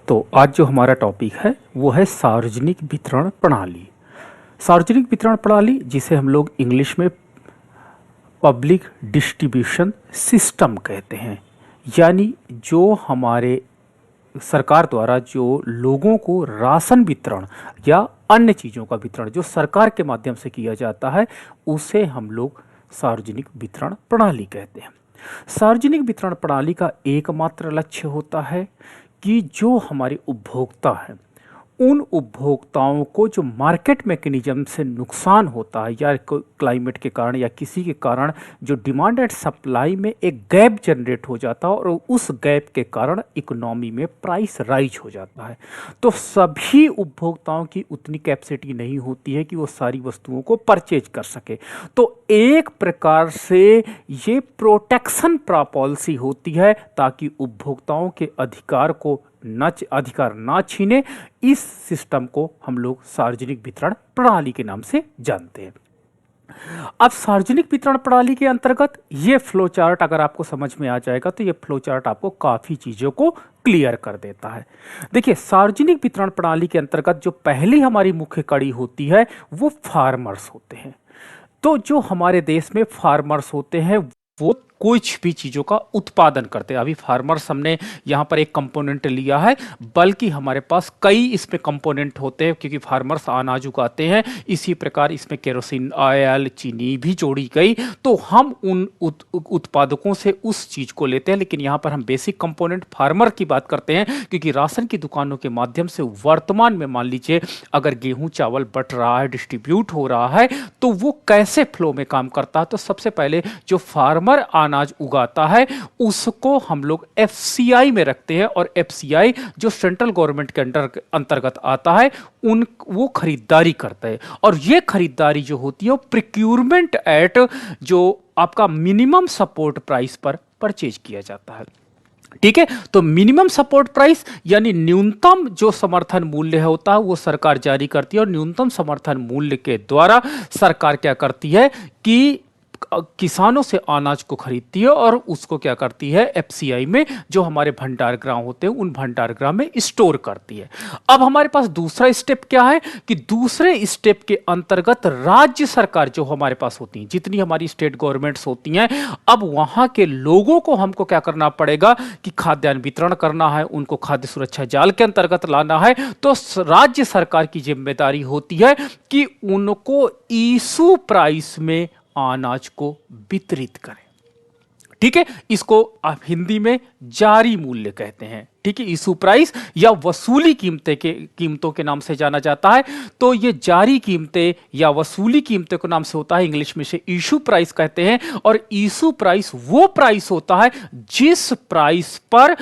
तो आज जो हमारा टॉपिक है वो है सार्वजनिक वितरण प्रणाली। सार्वजनिक वितरण प्रणाली जिसे हम लोग इंग्लिश में पब्लिक डिस्ट्रीब्यूशन सिस्टम कहते हैं, यानी जो हमारे सरकार द्वारा जो लोगों को राशन वितरण या अन्य चीज़ों का वितरण जो सरकार के माध्यम से किया जाता है उसे हम लोग सार्वजनिक वितरण प्रणाली कहते हैं। सार्वजनिक वितरण प्रणाली का एकमात्र लक्ष्य होता है कि जो हमारे उपभोक्ता हैं उन उपभोक्ताओं को जो मार्केट मैकेनिज्म से नुकसान होता है या क्लाइमेट के कारण या किसी के कारण जो डिमांड एंड सप्लाई में एक गैप जनरेट हो जाता है और उस गैप के कारण इकोनॉमी में प्राइस राइज हो जाता है, तो सभी उपभोक्ताओं की उतनी कैपेसिटी नहीं होती है कि वो सारी वस्तुओं को परचेज कर सके। तो एक प्रकार से ये प्रोटेक्शन पॉलिसी होती है ताकि उपभोक्ताओं के अधिकार ना छीने। इस सिस्टम को हम लोग सार्वजनिक वितरण प्रणाली के नाम से जानते हैं। अब सार्वजनिक वितरण प्रणाली के अंतर्गत ये फ्लो चार्ट अगर आपको समझ में आ जाएगा तो ये फ्लो चार्ट आपको काफी चीजों को क्लियर कर देता है। देखिए, सार्वजनिक वितरण प्रणाली के अंतर्गत जो पहली हमारी मुख्य कड़ी होती है वो फार्मर्स होते हैं। तो जो हमारे देश में फार्मर्स होते हैं वो कुछ भी चीज़ों का उत्पादन करते हैं। अभी फार्मर्स हमने यहाँ पर एक कंपोनेंट लिया है, बल्कि हमारे पास कई इसमें कंपोनेंट होते हैं क्योंकि फार्मर्स अनाज उगाते हैं। इसी प्रकार इसमें केरोसिन ऑयल, चीनी भी जोड़ी गई, तो हम उन उत्पादकों से उस चीज़ को लेते हैं। लेकिन यहाँ पर हम बेसिक कंपोनेंट फार्मर की बात करते हैं क्योंकि राशन की दुकानों के माध्यम से वर्तमान में मान लीजिए अगर गेहूँ चावल बट रहा है, डिस्ट्रीब्यूट हो रहा है, तो वो कैसे फ्लो में काम करता है। तो सबसे पहले जो फार्मर अनाज उगाता है उसको हम लोग एफसीआई में रखते हैं और एफसीआई जो सेंट्रल गवर्नमेंट के अंतर्गत आता है वो खरीदारी करता है। और ये खरीदारी जो होती है वो प्रोक्यूरमेंट एट जो आपका मिनिमम सपोर्ट प्राइस पर परचेज किया जाता है। ठीक है, तो मिनिमम सपोर्ट प्राइस यानी न्यूनतम जो समर्थन मूल्य होता है वो सरकार जारी करती है और न्यूनतम समर्थन मूल्य के द्वारा सरकार क्या करती है कि किसानों से अनाज को खरीदती है और उसको क्या करती है एफसीआई में जो हमारे भंडार गृह होते हैं उन भंडार गृह में स्टोर करती है। अब हमारे पास दूसरा स्टेप क्या है कि दूसरे स्टेप के अंतर्गत राज्य सरकार जो हमारे पास होती है, जितनी हमारी स्टेट गवर्नमेंट्स होती हैं, अब वहां के लोगों को हमको क्या करना पड़ेगा कि खाद्यान्न वितरण करना है, उनको खाद्य सुरक्षा जाल के अंतर्गत लाना है। तो राज्य सरकार की जिम्मेदारी होती है कि उनको इशू प्राइस में अनाज को वितरित करें। ठीक है, इसको आप हिंदी में जारी मूल्य कहते हैं। ठीक है, इशू प्राइस या वसूली कीमतों के नाम से जाना जाता है। तो ये जारी कीमतें या वसूली कीमतों के नाम से होता है, इंग्लिश में से इशू प्राइस कहते हैं। और इशू प्राइस वो प्राइस होता है जिस प्राइस पर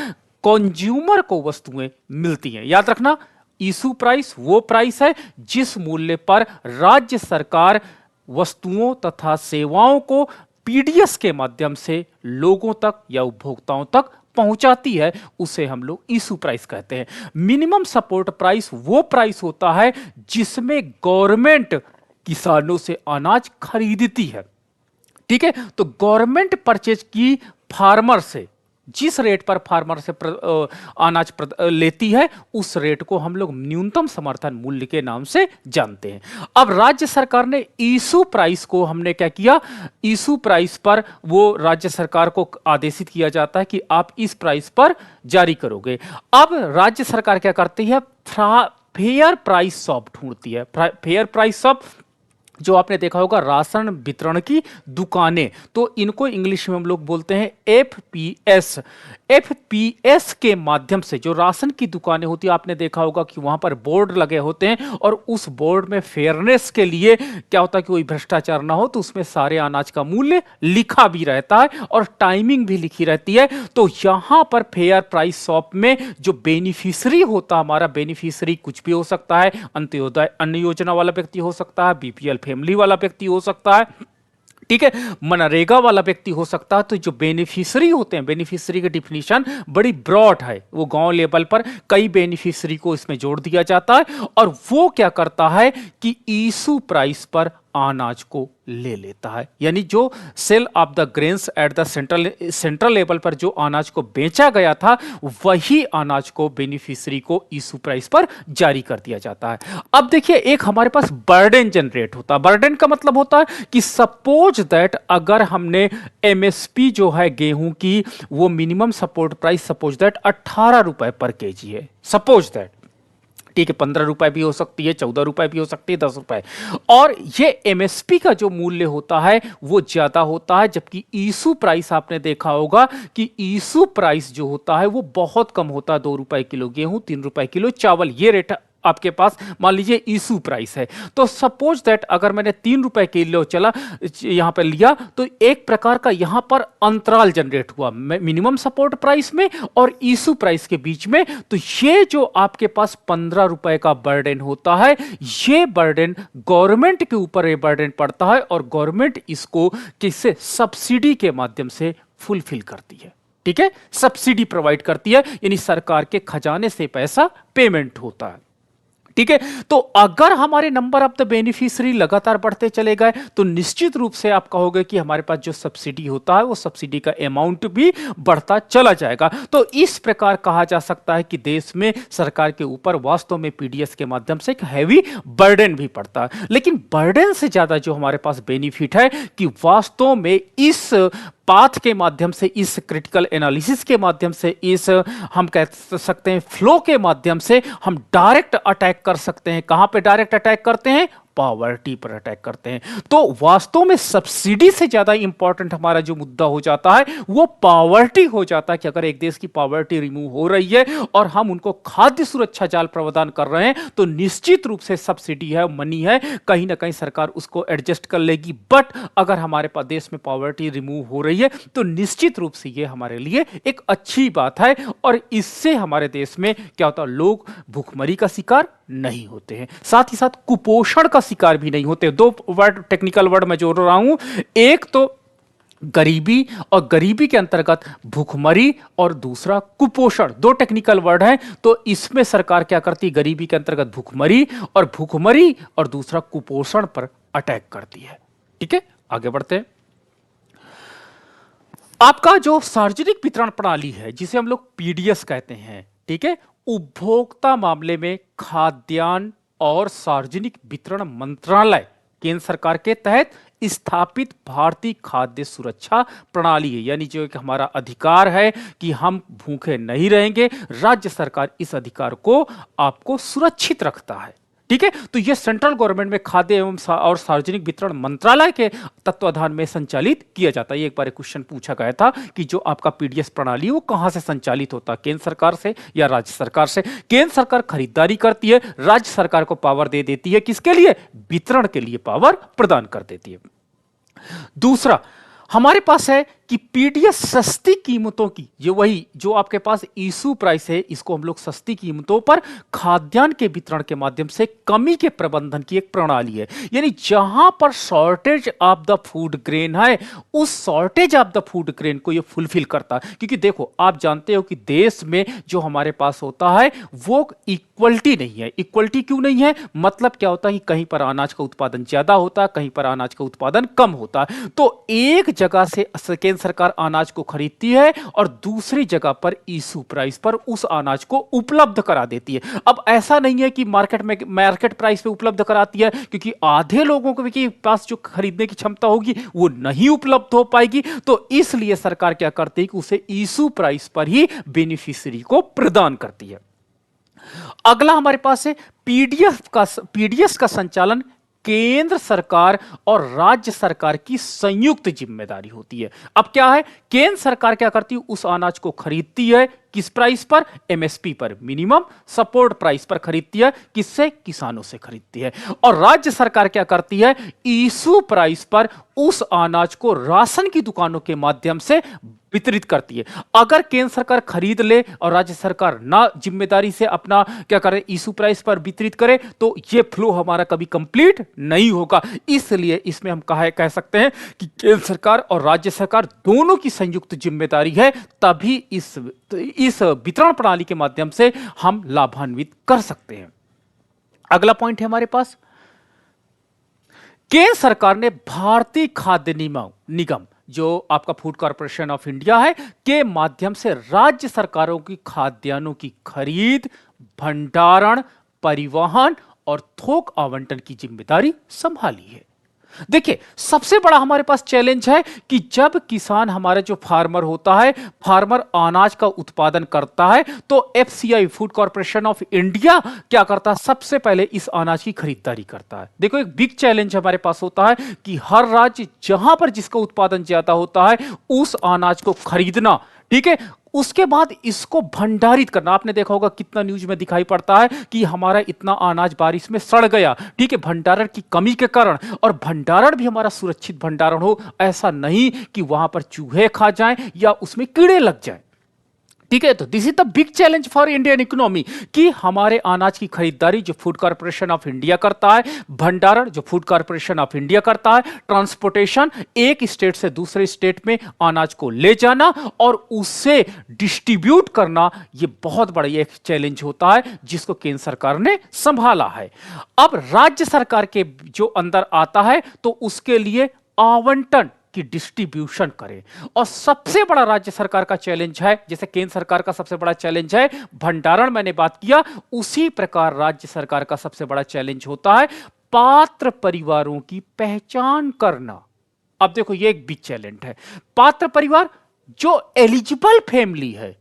कंज्यूमर को वस्तुएं मिलती हैं। याद रखना, इशू प्राइस वो प्राइस है जिस मूल्य पर राज्य सरकार वस्तुओं तथा सेवाओं को पीडीएस के माध्यम से लोगों तक या उपभोक्ताओं तक पहुंचाती है, उसे हम लोग इशू प्राइस कहते हैं। मिनिमम सपोर्ट प्राइस वो प्राइस होता है जिसमें गवर्नमेंट किसानों से अनाज खरीदती है। ठीक है, तो गवर्नमेंट परचेज की फार्मर से जिस रेट पर फार्मर से अनाज लेती है उस रेट को हम लोग न्यूनतम समर्थन मूल्य के नाम से जानते हैं। अब राज्य सरकार ने इशू प्राइस को हमने क्या किया, इशू प्राइस पर वो राज्य सरकार को आदेशित किया जाता है कि आप इस प्राइस पर जारी करोगे। अब राज्य सरकार क्या करती है, फेयर प्राइस शॉप ढूंढती है। फेयर प्राइस शॉप जो आपने देखा होगा राशन वितरण की दुकानें, तो इनको इंग्लिश में हम लोग बोलते हैं एफपीएस। एफपीएस के माध्यम से जो राशन की दुकानें होती है, आपने देखा होगा कि वहां पर बोर्ड लगे होते हैं और उस बोर्ड में फेयरनेस के लिए क्या होता है कि कोई भ्रष्टाचार ना हो तो उसमें सारे अनाज का मूल्य लिखा भी रहता है और टाइमिंग भी लिखी रहती है। तो यहां पर फेयर प्राइस शॉप में जो बेनिफिशियरी होता है, हमारा बेनिफिशियरी कुछ भी हो सकता है, अंत्योदय अन्न योजना वाला व्यक्ति हो सकता है, बीपीएल फैमिली वाला व्यक्ति हो सकता है, ठीक है, मनरेगा वाला व्यक्ति हो सकता है। तो जो बेनिफिशियरी होते हैं, बेनिफिशियरी की डिफिनीशन बड़ी ब्रॉड है, वो गांव लेवल पर कई बेनिफिशियरी को इसमें जोड़ दिया जाता है और वो क्या करता है कि इशू प्राइस पर अनाज को ले लेता है। यानी जो sale of the grains at the central level पर जो अनाज को बेचा गया था, वही अनाज को बेनिफिशियरी को इशू प्राइस पर जारी कर दिया जाता है। अब देखिए, एक हमारे पास बर्डन जनरेट होता है। बर्डन का मतलब होता है कि सपोज दैट अगर हमने एमएसपी जो है गेहूं की, वो minimum support price suppose that 18 रुपए पर केजी है, सपोज दैट, ठीक है, 15 रुपए भी हो सकती है, 14 रुपए भी हो सकती है, 10 रुपए। और ये एमएसपी का जो मूल्य होता है वो ज्यादा होता है, जबकि ईसू प्राइस आपने देखा होगा कि ईसू प्राइस जो होता है वो बहुत कम होता है। 2 रुपए किलो गेहूं, 3 रुपए किलो चावल, ये रेट आपके पास मान लीजिए ईसू प्राइस है। तो सपोज दैट अगर मैंने 3 रुपए किलो चला यहां पर लिया, तो एक प्रकार का यहां पर अंतराल जनरेट हुआ मिनिमम सपोर्ट प्राइस में और ईसू प्राइस के बीच में। तो ये जो आपके पास 15 रुपए का बर्डन होता है, ये बर्डन गवर्नमेंट के ऊपर ये बर्डन पड़ता है और गवर्नमेंट इसको किससे, सब्सिडी के माध्यम से फुलफिल करती है। ठीक है, सब्सिडी प्रोवाइड करती है, यानी सरकार के खजाने से पैसा पेमेंट होता है। ठीक है, तो अगर हमारे नंबर ऑफ द बेनिफिशियरी लगातार बढ़ते चले गए तो निश्चित रूप से आप कहोगे कि हमारे पास जो सब्सिडी होता है वो सब्सिडी का अमाउंट भी बढ़ता चला जाएगा। तो इस प्रकार कहा जा सकता है कि देश में सरकार के ऊपर वास्तव में पीडीएस के माध्यम से एक हैवी बर्डन भी पड़ता है। लेकिन बर्डन से ज्यादा जो हमारे पास बेनिफिट है कि वास्तव में इस पाथ के माध्यम से, इस क्रिटिकल एनालिसिस के माध्यम से, इस हम कह सकते हैं फ्लो के माध्यम से हम डायरेक्ट अटैक कर सकते हैं। कहां पे डायरेक्ट अटैक करते हैं? पॉवर्टी पर अटैक करते हैं। तो वास्तव में सब्सिडी से ज्यादा इंपॉर्टेंट हमारा जो मुद्दा हो जाता है वो पॉवर्टी हो जाता है कि अगर एक देश की पॉवर्टी रिमूव हो रही है और हम उनको खाद्य सुरक्षा जाल प्रदान कर रहे हैं, तो निश्चित रूप से सब्सिडी है, मनी है, कहीं ना कहीं सरकार उसको एडजस्ट कर लेगी। बट अगर हमारे पास देश में पॉवर्टी रिमूव हो रही है तो निश्चित रूप से ये हमारे लिए एक अच्छी बात है और इससे हमारे देश में क्या होता है, लोग भूखमरी का शिकार नहीं होते हैं, साथ ही साथ कुपोषण का शिकार भी नहीं होते। दो वर्ड, टेक्निकल वर्ड मैं जोड़ रहा हूं, एक तो गरीबी और गरीबी के अंतर्गत भूखमरी और दूसरा कुपोषण, दो टेक्निकल वर्ड हैं। तो इसमें सरकार क्या करती है, गरीबी के अंतर्गत भूखमरी और दूसरा कुपोषण पर अटैक करती है। ठीक है, आगे बढ़ते हैं। आपका जो सार्वजनिक वितरण प्रणाली है जिसे हम लोग पीडीएस कहते हैं, ठीक है, उपभोक्ता मामले में खाद्यान्न और सार्वजनिक वितरण मंत्रालय केंद्र सरकार के तहत स्थापित भारतीय खाद्य सुरक्षा प्रणाली है। यानी जो एक हमारा अधिकार है कि हम भूखे नहीं रहेंगे, राज्य सरकार इस अधिकार को आपको सुरक्षित रखता है। ठीक है, तो यह सेंट्रल गवर्नमेंट में खाद्य एवं और सार्वजनिक वितरण मंत्रालय के तत्वाधान में संचालित किया जाता है। एक बार क्वेश्चन पूछा गया था कि जो आपका पीडीएस प्रणाली है वो कहां से संचालित होता है, केंद्र सरकार से या राज्य सरकार से? केंद्र सरकार खरीदारी करती है, राज्य सरकार को पावर दे देती है, किसके लिए? वितरण के लिए पावर प्रदान कर देती है। दूसरा हमारे पास है कि पीडीएस सस्ती कीमतों की, ये वही जो आपके पास इशू प्राइस है, इसको हम लोग सस्ती कीमतों पर खाद्यान्न के वितरण के माध्यम से कमी के प्रबंधन की एक प्रणाली है। यानी जहां पर shortage of the food grain है, उस shortage of the food grain को ये फुलफिल करता है। क्योंकि देखो, आप जानते हो कि देश में जो हमारे पास होता है वो इक्वलिटी नहीं है। इक्वलिटी क्यों नहीं है? मतलब क्या होता है कि कहीं पर अनाज का उत्पादन ज्यादा होता है, कहीं पर अनाज का उत्पादन कम होता है। तो एक जगह से केंद्र सरकार अनाज को खरीदती है और दूसरी जगह पर इशू प्राइस पर उस अनाज को उपलब्ध करा देती है। अब ऐसा नहीं है कि मार्केट प्राइस पे उपलब्ध कराती है, क्योंकि आधे लोगों के पास जो खरीदने की क्षमता होगी वो नहीं उपलब्ध हो पाएगी। तो इसलिए सरकार क्या करती है कि उसे इशू प्राइस पर ही बेनिफिशियरी को प्रदान करती है। अगला हमारे पास है पीडीएस का संचालन केंद्र सरकार और राज्य सरकार की संयुक्त जिम्मेदारी होती है। अब क्या है, केंद्र सरकार क्या करती है, उस अनाज को खरीदती है, किस प्राइस पर? एमएसपी पर, मिनिमम सपोर्ट प्राइस पर खरीदती है। किससे? किसानों से खरीदती है। और राज्य सरकार क्या करती है, इशू प्राइस पर उस अनाज को राशन की दुकानों के माध्यम से वितरित करती है। अगर केंद्र सरकार खरीद ले और राज्य सरकार ना जिम्मेदारी से अपना क्या करे, इशू प्राइस पर वितरित करे, तो ये फ्लो हमारा कभी कंप्लीट नहीं होगा। इसलिए इसमें हम कह सकते हैं कि केंद्र सरकार और राज्य सरकार दोनों की संयुक्त जिम्मेदारी है, तभी इस वितरण प्रणाली के माध्यम से हम लाभान्वित कर सकते हैं। अगला पॉइंट है हमारे पास, केंद्र सरकार ने भारतीय खाद्य निगम जो आपका फूड कॉरपोरेशन ऑफ इंडिया है के माध्यम से राज्य सरकारों की खाद्यान्नों की खरीद, भंडारण, परिवहन और थोक आवंटन की जिम्मेदारी संभाली है। देखिए, सबसे बड़ा हमारे पास चैलेंज है कि जब किसान, हमारे जो फार्मर होता है, फार्मर अनाज का उत्पादन करता है तो FCI food corporation of India क्या करता है, सबसे पहले इस अनाज की खरीदारी करता है। देखो, एक बिग चैलेंज हमारे पास होता है कि हर राज्य जहां पर जिसका उत्पादन ज्यादा होता है उस अनाज को खरीदना, ठीक है, उसके बाद इसको भंडारित करना। आपने देखा होगा कितना न्यूज में दिखाई पड़ता है कि हमारा इतना अनाज बारिश में सड़ गया, ठीक है, भंडारण की कमी के कारण। और भंडारण भी हमारा सुरक्षित भंडारण हो, ऐसा नहीं कि वहां पर चूहे खा जाएं या उसमें कीड़े लग जाएं, ठीक है। तो this is the big challenge for Indian economy कि हमारे अनाज की खरीदारी जो फूड कॉर्पोरेशन ऑफ इंडिया करता है, भंडारण जो फूड कॉर्पोरेशन ऑफ इंडिया करता है, ट्रांसपोर्टेशन एक स्टेट से दूसरे स्टेट में अनाज को ले जाना और उसे डिस्ट्रीब्यूट करना, यह बहुत बड़ा एक चैलेंज होता है जिसको केंद्र सरकार ने संभाला है। अब राज्य सरकार के जो अंदर आता है तो उसके लिए आवंटन की डिस्ट्रीब्यूशन करें। और सबसे बड़ा राज्य सरकार का चैलेंज है, जैसे केंद्र सरकार का सबसे बड़ा चैलेंज है भंडारण, मैंने बात किया, उसी प्रकार राज्य सरकार का सबसे बड़ा चैलेंज होता है पात्र परिवारों की पहचान करना। अब देखो, ये एक बिग चैलेंज है। पात्र परिवार जो एलिजिबल फैमिली है,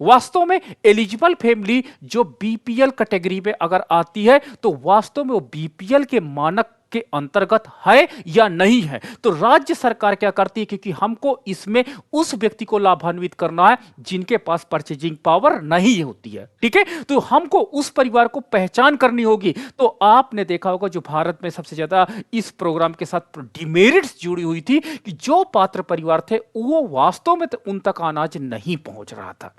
वास्तव में एलिजिबल फैमिली जो बीपीएल कैटेगरी में अगर आती है तो वास्तव में वो बीपीएल के मानक के अंतर्गत है या नहीं है। तो राज्य सरकार क्या करती है, क्योंकि हमको इसमें उस व्यक्ति को लाभान्वित करना है जिनके पास परचेजिंग पावर नहीं होती है, ठीक है, तो हमको उस परिवार को पहचान करनी होगी। तो आपने देखा होगा जो भारत में सबसे ज्यादा इस प्रोग्राम के साथ डिमेरिट्स जुड़ी हुई थी कि जो पात्र परिवार थे वो वास्तव में उन तक अनाज नहीं पहुंच रहा था,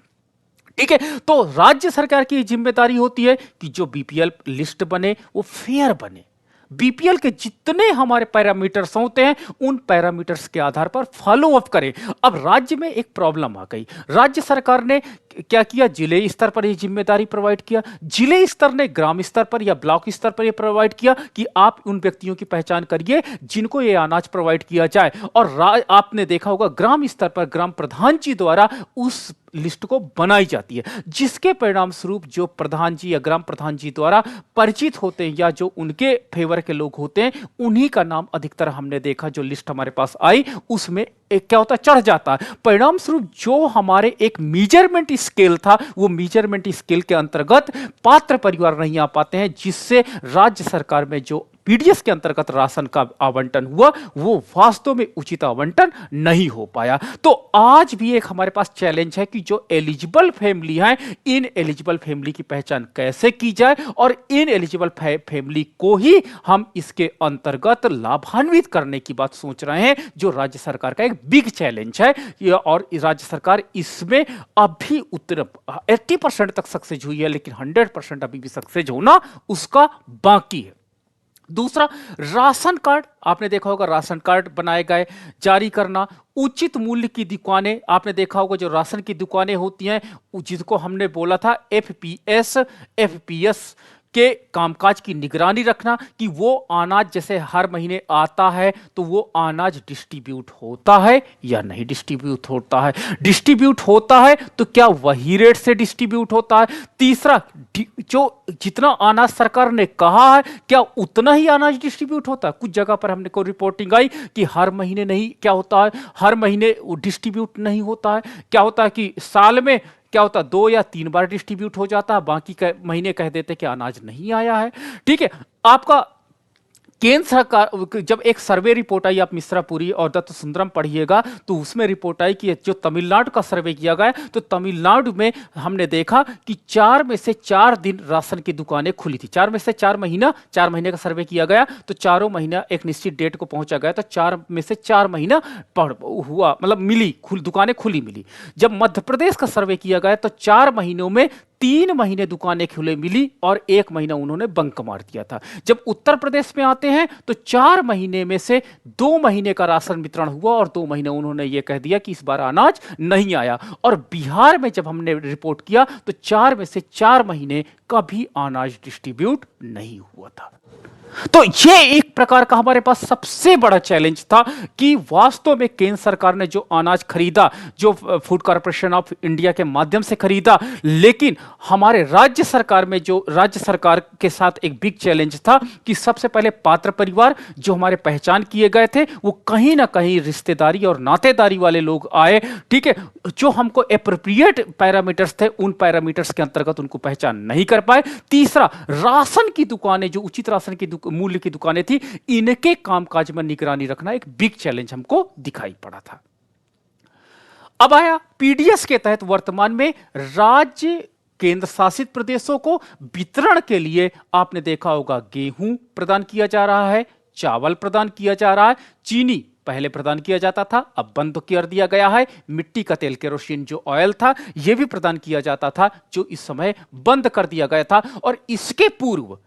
ठीक है। तो राज्य सरकार की जिम्मेदारी होती है कि जो बीपीएल लिस्ट बने वो फेयर बने, बीपीएल के जितने हमारे पैरामीटर्स होते हैं उन पैरामीटर्स के आधार पर फॉलो अप करें। अब राज्य में एक प्रॉब्लम आ गई, राज्य सरकार ने क्या किया, जिले स्तर पर यह जिम्मेदारी प्रोवाइड किया, जिले स्तर ने ग्राम स्तर पर या ब्लॉक स्तर पर यह प्रोवाइड किया कि आप उन व्यक्तियों की पहचान करिए जिनको यह अनाज प्रोवाइड किया जाए। और आपने देखा होगा ग्राम स्तर पर ग्राम प्रधान जी द्वारा उस लिस्ट को बनाई जाती है, जिसके परिणाम स्वरूप जो प्रधान जी या ग्राम प्रधान जी द्वारा परिचित होते हैं या जो उनके फेवर के लोग होते हैं उन्हीं का नाम अधिकतर हमने देखा, जो लिस्ट हमारे पास आई उसमें एक क्या होता है, चढ़ जाता है। परिणाम स्वरूप जो हमारे एक मेजरमेंट स्केल था वो मेजरमेंट स्केल के अंतर्गत पात्र परिवार नहीं आ पाते हैं, जिससे राज्य सरकार में जो पीडीएस के अंतर्गत राशन का आवंटन हुआ वो वास्तव में उचित आवंटन नहीं हो पाया। तो आज भी एक हमारे पास चैलेंज है कि जो एलिजिबल फैमिली है, इन एलिजिबल फैमिली की पहचान कैसे की जाए और इन एलिजिबल फैमिली को ही हम इसके अंतर्गत लाभान्वित करने की बात सोच रहे हैं, जो राज्य सरकार का एक बिग चैलेंज है। और राज्य सरकार इसमें अभी उत्तर 80% तक सक्सेस हुई है, लेकिन 100% अभी भी सक्सेस होना उसका बाकी है। दूसरा, राशन कार्ड, आपने देखा होगा राशन कार्ड बनाए गए, जारी करना, उचित मूल्य की दुकानें, आपने देखा होगा जो राशन की दुकानें होती हैं जिसको हमने बोला था एफपीएस, एफपीएस के कामकाज की निगरानी रखना कि वो अनाज जैसे हर महीने आता है तो वो अनाज डिस्ट्रीब्यूट होता है या नहीं डिस्ट्रीब्यूट होता है, डिस्ट्रीब्यूट होता है तो क्या वही रेट से डिस्ट्रीब्यूट होता है। तीसरा, जो जितना अनाज सरकार ने कहा है क्या उतना ही अनाज डिस्ट्रीब्यूट होता है। कुछ जगह पर हमने को रिपोर्टिंग आई कि हर महीने नहीं, क्या होता है हर महीने डिस्ट्रीब्यूट नहीं होता है, क्या होता है कि साल में क्या होता है 2 या 3 बार डिस्ट्रीब्यूट हो जाता है, बाकी महीने कह देते कि अनाज नहीं आया है, ठीक है। आपका केंद्र सरकार जब एक सर्वे रिपोर्ट आई, आप मिश्रापुरी और दत्त सुंदरम पढ़िएगा तो उसमें रिपोर्ट आई कि जो तमिलनाडु का सर्वे किया गया तो तमिलनाडु में हमने देखा कि 4 में से 4 दिन राशन की दुकानें खुली थी। 4 में से 4 महीने का सर्वे किया गया तो चारों महीना एक निश्चित डेट को पहुंचा गया तो 4 में से 4 महीना हुआ, मतलब मिली, दुकानें खुली मिली। जब मध्य प्रदेश का सर्वे किया गया तो 4 महीनों में 3 महीने दुकानें खुले मिली और 1 महीना उन्होंने बंक मार दिया था। जब उत्तर प्रदेश में आते हैं तो 4 महीने में से 2 महीने का राशन वितरण हुआ और 2 महीने उन्होंने ये कह दिया कि इस बार अनाज नहीं आया। और बिहार में जब हमने रिपोर्ट किया तो 4 में से 4 महीने कभी अनाज डिस्ट्रीब्यूट नहीं हुआ था। तो ये एक प्रकार का हमारे पास सबसे बड़ा चैलेंज था कि वास्तव में केंद्र सरकार ने जो अनाज खरीदा, जो फूड कॉर्पोरेशन ऑफ इंडिया के माध्यम से खरीदा, लेकिन हमारे राज्य सरकार में जो राज्य सरकार के साथ एक बिग चैलेंज था कि सबसे पहले पात्र परिवार जो हमारे पहचान किए गए थे वो कहीं ना कहीं रिश्तेदारी और नातेदारी वाले लोग आए, ठीक है, जो हमको एप्रोप्रिएट पैरामीटर्स थे उन पैरामीटर्स के अंतर्गत उनको पहचान नहीं कर पाए। तीसरा, राशन की दुकानें, जो उचित राशन की मूल्य की दुकानें थी, इनके कामकाज में निगरानी रखना एक बिग चैलेंज हमको दिखाई पड़ा था। अब आया पीडीएस के तहत वर्तमान में राज्य केंद्र शासित प्रदेशों को वितरण के लिए आपने देखा होगा गेहूं प्रदान किया जा रहा है, चावल प्रदान किया जा रहा है, चीनी पहले प्रदान किया जाता था अब बंद कर दिया गया है, मिट्टी का तेल केरोसिन जो ऑयल था यह भी प्रदान किया जाता था जो इस समय बंद कर दिया गया था, और इसके पूर्व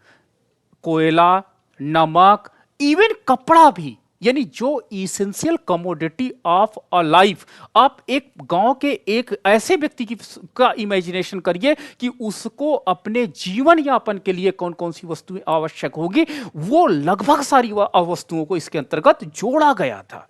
कोयला, नमक, इवन कपड़ा भी, यानी जो essential commodity of a life. आप एक गांव के एक ऐसे व्यक्ति की का इमेजिनेशन करिए कि उसको अपने जीवन यापन के लिए कौन कौन सी वस्तुएं आवश्यक होगी, वो लगभग सारी वस्तुओं को इसके अंतर्गत जोड़ा गया था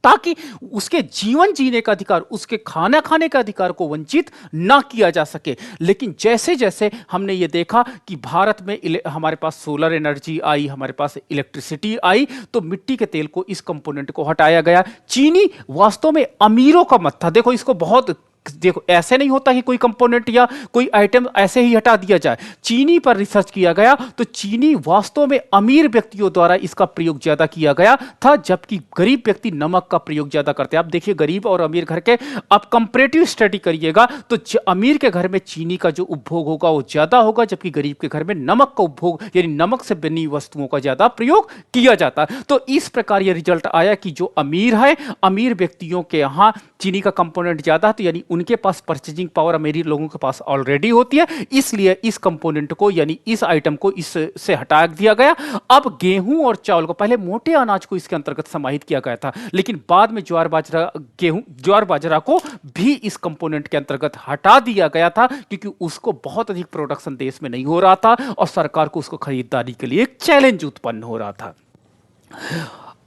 ताकि उसके जीवन जीने का अधिकार, उसके खाना खाने का अधिकार को वंचित ना किया जा सके। लेकिन जैसे जैसे हमने ये देखा कि भारत में हमारे पास सोलर एनर्जी आई, हमारे पास इलेक्ट्रिसिटी आई, तो मिट्टी के तेल को, इस कंपोनेंट को हटाया गया। चीनी वास्तव में अमीरों का मत था। देखो इसको बहुत, देखो ऐसे नहीं होता कि कोई कंपोनेंट या कोई आइटम ऐसे ही हटा दिया जाए। चीनी पर रिसर्च किया गया तो चीनी वास्तव में अमीर व्यक्तियों द्वारा इसका प्रयोग ज्यादा किया गया था, जबकि गरीब व्यक्ति नमक का प्रयोग ज्यादा करते हैं। आप देखिए गरीब और अमीर घर के आप कंपैरेटिव स्टडी करिएगा तो अमीर के घर में चीनी का जो उपभोग होगा वो ज्यादा होगा, जबकि गरीब के घर में नमक का उपभोग यानी नमक से बनी वस्तुओं का ज्यादा प्रयोग किया जाता। तो इस प्रकार यह रिजल्ट आया कि जो अमीर है, अमीर व्यक्तियों के यहां चीनी का कंपोनेंट ज्यादा है, तो यानी उनके पास परचेजिंग पावर अमीर लोगों के पास ऑलरेडी होती है, इसलिए इस कंपोनेंट को यानी इस आइटम को इससे हटा दिया गया। अब गेहूं और चावल को, पहले मोटे अनाज को इसके अंतर्गत समाहित किया गया था, लेकिन बाद में ज्वार बाजरा, गेहूं ज्वार बाजरा को भी इस कंपोनेंट के अंतर्गत हटा दिया गया था, क्योंकि उसको बहुत अधिक प्रोडक्शन देश में नहीं हो रहा था और सरकार को उसको खरीदारी के लिए एक चैलेंज उत्पन्न हो रहा था।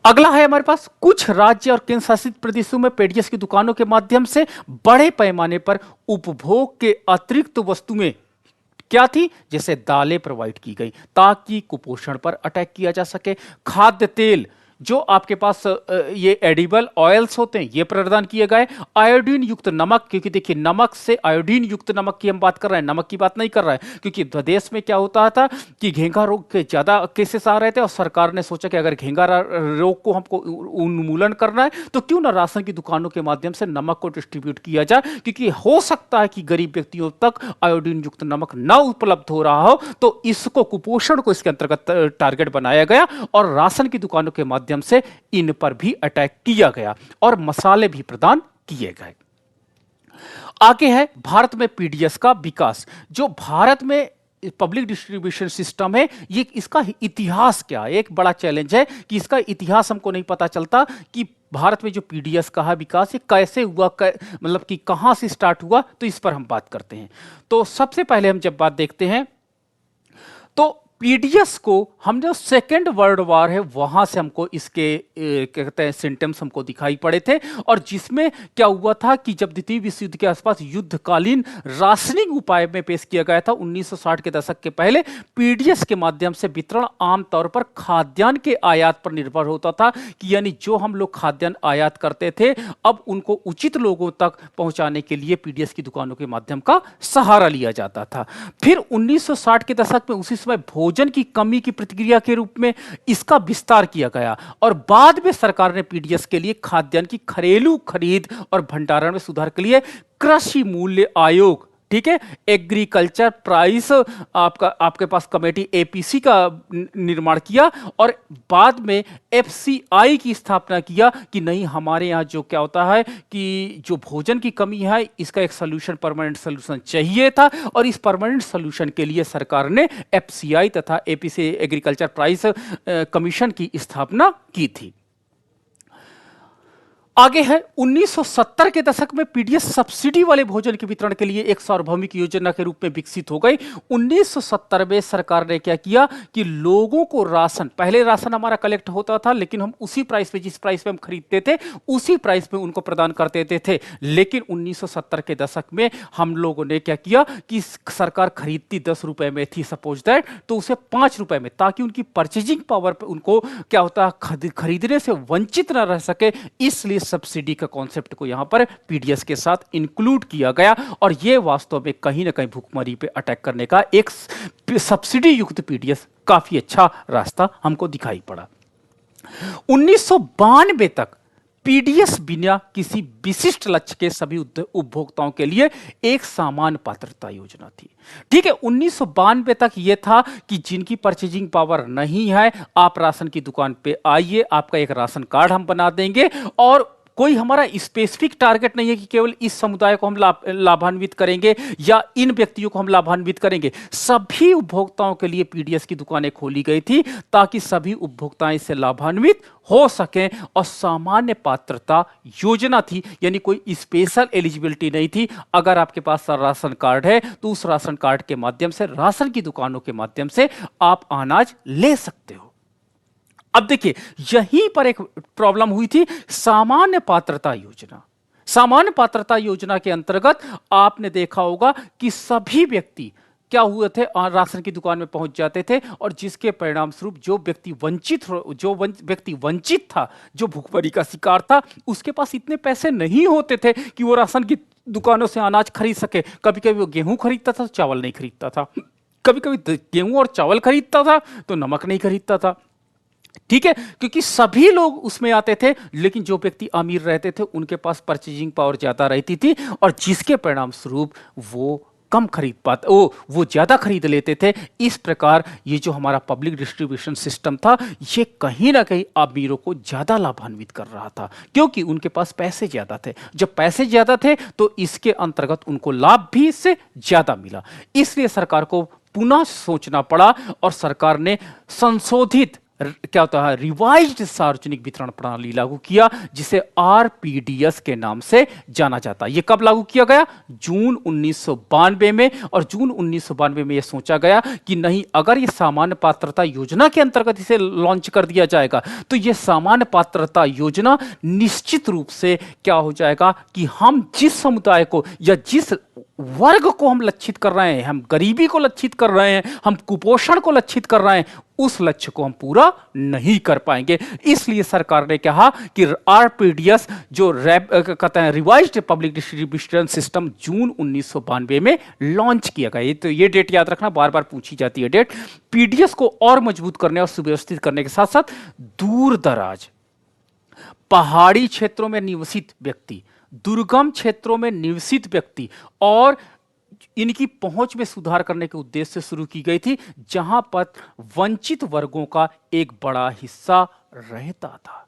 अगला है हमारे पास कुछ राज्य और केंद्र शासित प्रदेशों में पीडीएस की दुकानों के माध्यम से बड़े पैमाने पर उपभोग के अतिरिक्त वस्तुएं क्या थी, जैसे दालें प्रोवाइड की गई ताकि कुपोषण पर अटैक किया जा सके। खाद्य तेल, जो आपके पास ये एडिबल ऑयल्स होते हैं, ये प्रदान किए गए। आयोडीन युक्त नमक, क्योंकि देखिए नमक से आयोडीन युक्त नमक की हम बात कर रहे हैं, नमक की बात नहीं कर रहे हैं, क्योंकि प्रदेश में क्या होता था कि घेंघा रोग के ज्यादा केसेस आ रहे थे और सरकार ने सोचा कि अगर घेंघा रोग को हमको उन्मूलन करना है तो क्यों ना राशन की दुकानों के माध्यम से नमक को डिस्ट्रीब्यूट किया जाए, क्योंकि हो सकता है कि गरीब व्यक्तियों तक आयोडीन युक्त नमक ना उपलब्ध हो रहा हो। तो इसको, कुपोषण को इसके अंतर्गत टारगेट बनाया गया और राशन की दुकानों के माध्यम से इन पर भी अटैक किया गया और मसाले भी प्रदान किए गए। आगे है भारत में पीडीएस का विकास। जो भारत में पब्लिक डिस्ट्रीब्यूशन सिस्टम है, ये इसका इतिहास क्या है, एक बड़ा चैलेंज है कि इसका इतिहास हमको नहीं पता चलता कि भारत में जो पीडीएस का है विकास, ये कैसे हुआ, मतलब कि कहां से स्टार्ट हुआ, तो इस पर हम बात करते हैं। तो सबसे पहले हम जब बात देखते हैं तो पीडीएस को हम जो सेकेंड वर्ल्ड वॉर है वहां से हमको इसके कहते हैं सिम्टम्स हमको दिखाई पड़े थे, और जिसमें क्या हुआ था कि जब द्वितीय विश्व युद्ध के आसपास युद्धकालीन राशनिंग उपाय में पेश किया गया था 1960 के दशक के पहले, पीडीएस के माध्यम से वितरण आमतौर पर खाद्यान्न के आयात पर निर्भर होता था कि यानी जो हम लोग खाद्यान्न आयात करते थे अब उनको उचित लोगों तक पहुंचाने के लिए पीडीएस की दुकानों के माध्यम का सहारा लिया जाता था। फिर 1960 के दशक में उसी समय भोजन की कमी की प्रतिक्रिया के रूप में इसका विस्तार किया गया और बाद में सरकार ने पीडीएस के लिए खाद्यान्न की घरेलू खरीद और भंडारण में सुधार के लिए कृषि मूल्य आयोग, ठीक है, एग्रीकल्चर प्राइस आपके पास कमेटी एपीसी का निर्माण किया और बाद में एफसीआई की स्थापना किया कि नहीं, हमारे यहाँ जो क्या होता है कि जो भोजन की कमी है इसका एक सोल्यूशन, परमानेंट सोल्यूशन चाहिए था, और इस परमानेंट सोल्यूशन के लिए सरकार ने एफसीआई तथा एपीसी एग्रीकल्चर प्राइस कमीशन की स्थापना की थी। आगे है 1970 के दशक में पीडीएस सब्सिडी वाले भोजन के वितरण के लिए एक सार्वभौमिक योजना के रूप में विकसित हो गई। 1970 में सरकार ने क्या किया कि लोगों को राशन, पहले राशन हमारा कलेक्ट होता था लेकिन हम उसी प्राइस पे, जिस प्राइस पे हम खरीदते थे उसी प्राइस पे उनको प्रदान कर देते थे। लेकिन 1970 के दशक में हम लोगों ने क्या किया कि सरकार खरीदती 10 रुपए में थी सपोज दैट, तो उसे 5 रुपए में, ताकि उनकी परचेजिंग पावर पे उनको क्या होता है, खरीदने से वंचित ना रह सके, इसलिए सब्सिडी का कॉन्सेप्ट को यहां पर पीडीएस के साथ इंक्लूड किया गया। और यह वास्तव में कहीं ना कहीं भुखमरी पे अटैक करने का एक सब्सिडी युक्त पीडीएस काफी अच्छा रास्ता हमको दिखाई पड़ा। 1992 तक पीडीएस बिना किसी विशिष्ट लक्ष्य के सभी उपभोक्ताओं के लिए एक सामान्य पात्रता योजना थी। ठीक है, 1992 तक यह था कि जिनकी परचेजिंग पावर नहीं है, आप राशन की दुकान पे आइए, आपका एक राशन कार्ड हम बना देंगे, और कोई हमारा स्पेसिफिक टारगेट नहीं है कि केवल इस समुदाय को हम लाभान्वित करेंगे या इन व्यक्तियों को हम लाभान्वित करेंगे। सभी उपभोक्ताओं के लिए पीडीएस की दुकानें खोली गई थी ताकि सभी उपभोक्ता इससे लाभान्वित हो सकें, और सामान्य पात्रता योजना थी, यानी कोई स्पेशल एलिजिबिलिटी नहीं थी। अगर आपके पास राशन कार्ड है तो उस राशन कार्ड के माध्यम से, राशन की दुकानों के माध्यम से आप अनाज ले सकते हो। अब देखिए, यहीं पर एक प्रॉब्लम हुई थी, सामान्य पात्रता योजना। सामान्य पात्रता योजना के अंतर्गत आपने देखा होगा कि सभी व्यक्ति क्या हुए थे, राशन की दुकान में पहुंच जाते थे, और जिसके परिणाम स्वरूप जो व्यक्ति वंचित था, जो भुखमरी का शिकार था, उसके पास इतने पैसे नहीं होते थे कि वो राशन की दुकानों से अनाज खरीद सके। कभी कभी वो गेहूं खरीदता था, चावल नहीं खरीदता था, कभी कभी गेहूं और चावल खरीदता था तो नमक नहीं खरीदता था। ठीक है, क्योंकि सभी लोग उसमें आते थे, लेकिन जो व्यक्ति अमीर रहते थे उनके पास परचेजिंग पावर ज्यादा रहती थी, और जिसके परिणाम स्वरूप वो कम खरीद पाते, वो ज्यादा खरीद लेते थे। इस प्रकार ये जो हमारा पब्लिक डिस्ट्रीब्यूशन सिस्टम था, ये कहीं ना कहीं अमीरों को ज्यादा लाभान्वित कर रहा था, क्योंकि उनके पास पैसे ज्यादा थे। जब पैसे ज्यादा थे तो इसके अंतर्गत उनको लाभ भी इससे ज्यादा मिला। इसलिए सरकार को पुनः सोचना पड़ा, और सरकार ने संशोधित क्या होता है, रिवाइज्ड सार्वजनिक वितरण प्रणाली लागू किया, जिसे आरपीडीएस के नाम से जाना जाता है। यह कब लागू किया गया? जून 1992 में। और जून 1992 में यह सोचा गया कि नहीं, अगर यह सामान्य पात्रता योजना के अंतर्गत इसे लॉन्च कर दिया जाएगा तो यह सामान्य पात्रता योजना निश्चित रूप से क्या हो जाएगा कि हम जिस समुदाय को या जिस वर्ग को हम लक्षित कर रहे हैं, हम गरीबी को लक्षित कर रहे हैं, हम कुपोषण को लक्षित कर रहे हैं, उस लक्ष्य को हम पूरा नहीं कर पाएंगे। इसलिए सरकार ने कहा कि आरपीडीएस जो कहते हैं रिवाइज्ड पब्लिक डिस्ट्रीब्यूशन सिस्टम, जून 1992 में लॉन्च किया गया। तो ये डेट याद रखना, बार बार पूछी जाती है डेट। पीडीएस को और मजबूत करने और सुव्यवस्थित करने के साथ साथ दूर दराज पहाड़ी क्षेत्रों में निवसित व्यक्ति, दुर्गम क्षेत्रों में निवसित व्यक्ति और इनकी पहुंच में सुधार करने के उद्देश्य से शुरू की गई थी, जहां पर वंचित वर्गों का एक बड़ा हिस्सा रहता था।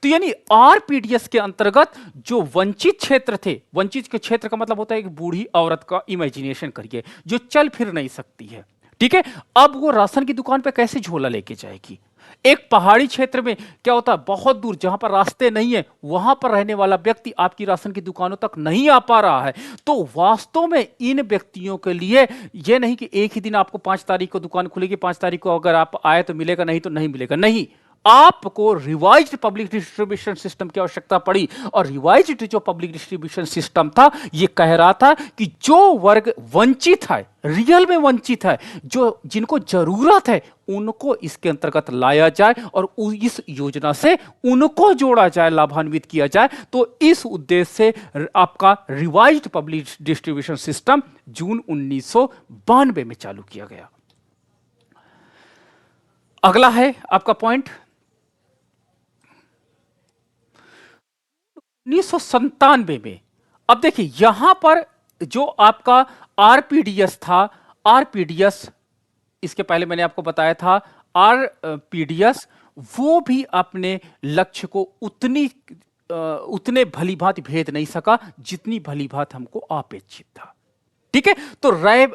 तो यानी आरपीडीएस के अंतर्गत जो वंचित क्षेत्र थे, वंचित के क्षेत्र का मतलब होता है एक बूढ़ी औरत का इमेजिनेशन करिए जो चल फिर नहीं सकती है। ठीक है, अब वो राशन की दुकान पे कैसे झोला लेके जाएगी? एक पहाड़ी क्षेत्र में क्या होता है, बहुत दूर जहां पर रास्ते नहीं है, वहां पर रहने वाला व्यक्ति आपकी राशन की दुकानों तक नहीं आ पा रहा है। तो वास्तव में इन व्यक्तियों के लिए यह नहीं कि एक ही दिन आपको 5 तारीख को दुकान खुलेगी, 5 तारीख को अगर आप आए तो मिलेगा, नहीं तो नहीं मिलेगा। नहीं, आपको रिवाइज्ड पब्लिक डिस्ट्रीब्यूशन सिस्टम की आवश्यकता पड़ी। और रिवाइज्ड जो पब्लिक डिस्ट्रीब्यूशन सिस्टम था, यह कह रहा था कि जो वर्ग वंचित है, रियल में वंचित है, जो जिनको जरूरत है, उनको इसके अंतर्गत लाया जाए और इस योजना से उनको जोड़ा जाए, लाभान्वित किया जाए। तो इस उद्देश्य से आपका रिवाइज्ड पब्लिक डिस्ट्रीब्यूशन सिस्टम जून 1992 में चालू किया गया। अगला है आपका पॉइंट 1997 में। अब देखिए, यहां पर जो आपका आरपीडीएस था, आरपीडीएस इसके पहले मैंने आपको बताया था, आरपीडीएस वो भी अपने लक्ष्य को उतने भलीभांति भेद नहीं सका जितनी भलीभांति हमको अपेक्षित था। ठीक है, तो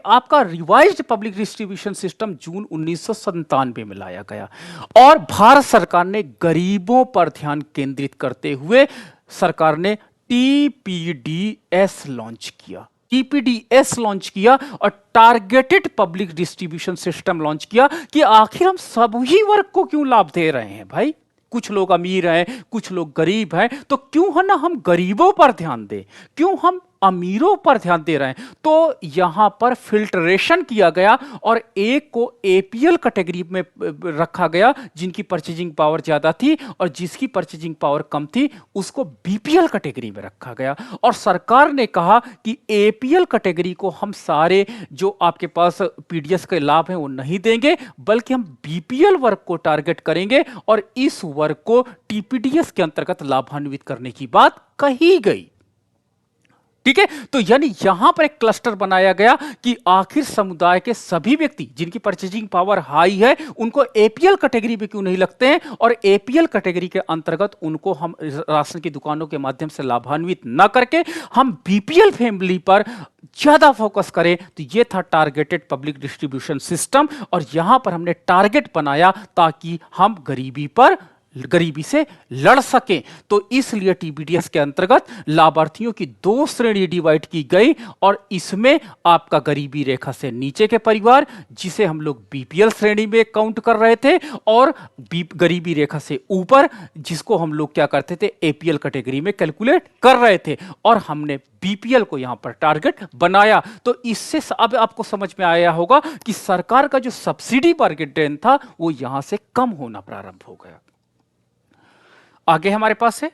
आपका रिवाइज्ड पब्लिक डिस्ट्रीब्यूशन सिस्टम जून 1997 में लाया गया और भारत सरकार ने गरीबों पर ध्यान केंद्रित करते हुए सरकार ने टीपीडीएस लॉन्च किया। टीपीडीएस लॉन्च किया और targeted public distribution system launch किया कि आखिर हम सभी वर्ग को क्यों लाभ दे रहे हैं भाई। कुछ लोग अमीर हैं, कुछ लोग गरीब हैं, तो क्यों है ना हम गरीबों पर ध्यान दें, क्यों हम अमीरों पर ध्यान दे रहे हैं। तो यहां पर फिल्ट्रेशन किया गया और एक को एपीएल कैटेगरी में रखा गया जिनकी परचेजिंग पावर ज्यादा थी, और जिसकी परचेजिंग पावर कम थी उसको बीपीएल कैटेगरी में रखा गया। और सरकार ने कहा कि एपीएल कैटेगरी को हम सारे जो आपके पास पीडीएस के लाभ हैं वो नहीं देंगे, बल्कि हम बीपीएल वर्ग को टारगेट करेंगे और इस वर्ग को टीपीडीएस के अंतर्गत लाभान्वित करने की बात कही गई। ठीक है, तो यानी यहां पर एक क्लस्टर बनाया गया कि आखिर समुदाय के सभी व्यक्ति जिनकी परचेजिंग पावर हाई है उनको एपीएल कैटेगरी में क्यों नहीं लगते हैं, और एपीएल कैटेगरी के अंतर्गत उनको हम राशन की दुकानों के माध्यम से लाभान्वित न करके हम बीपीएल फैमिली पर ज्यादा फोकस करें। तो यह था टारगेटेड पब्लिक डिस्ट्रीब्यूशन सिस्टम, और यहां पर हमने टारगेट बनाया ताकि हम गरीबी से लड़ सकें। तो इसलिए टीपीडीएस के अंतर्गत लाभार्थियों की दो श्रेणी डिवाइड की गई, और इसमें आपका गरीबी रेखा से नीचे के परिवार जिसे हम लोग बीपीएल श्रेणी में काउंट कर रहे थे, और गरीबी रेखा से ऊपर जिसको हम लोग क्या करते थे एपीएल कैटेगरी में कैलकुलेट कर रहे थे, और हमने बीपीएल को यहां पर टारगेट बनाया। तो इससे अब आपको समझ में आया होगा कि सरकार का जो सब्सिडी बर्डन था वो यहां से कम होना प्रारंभ हो गया। आगे हमारे पास है,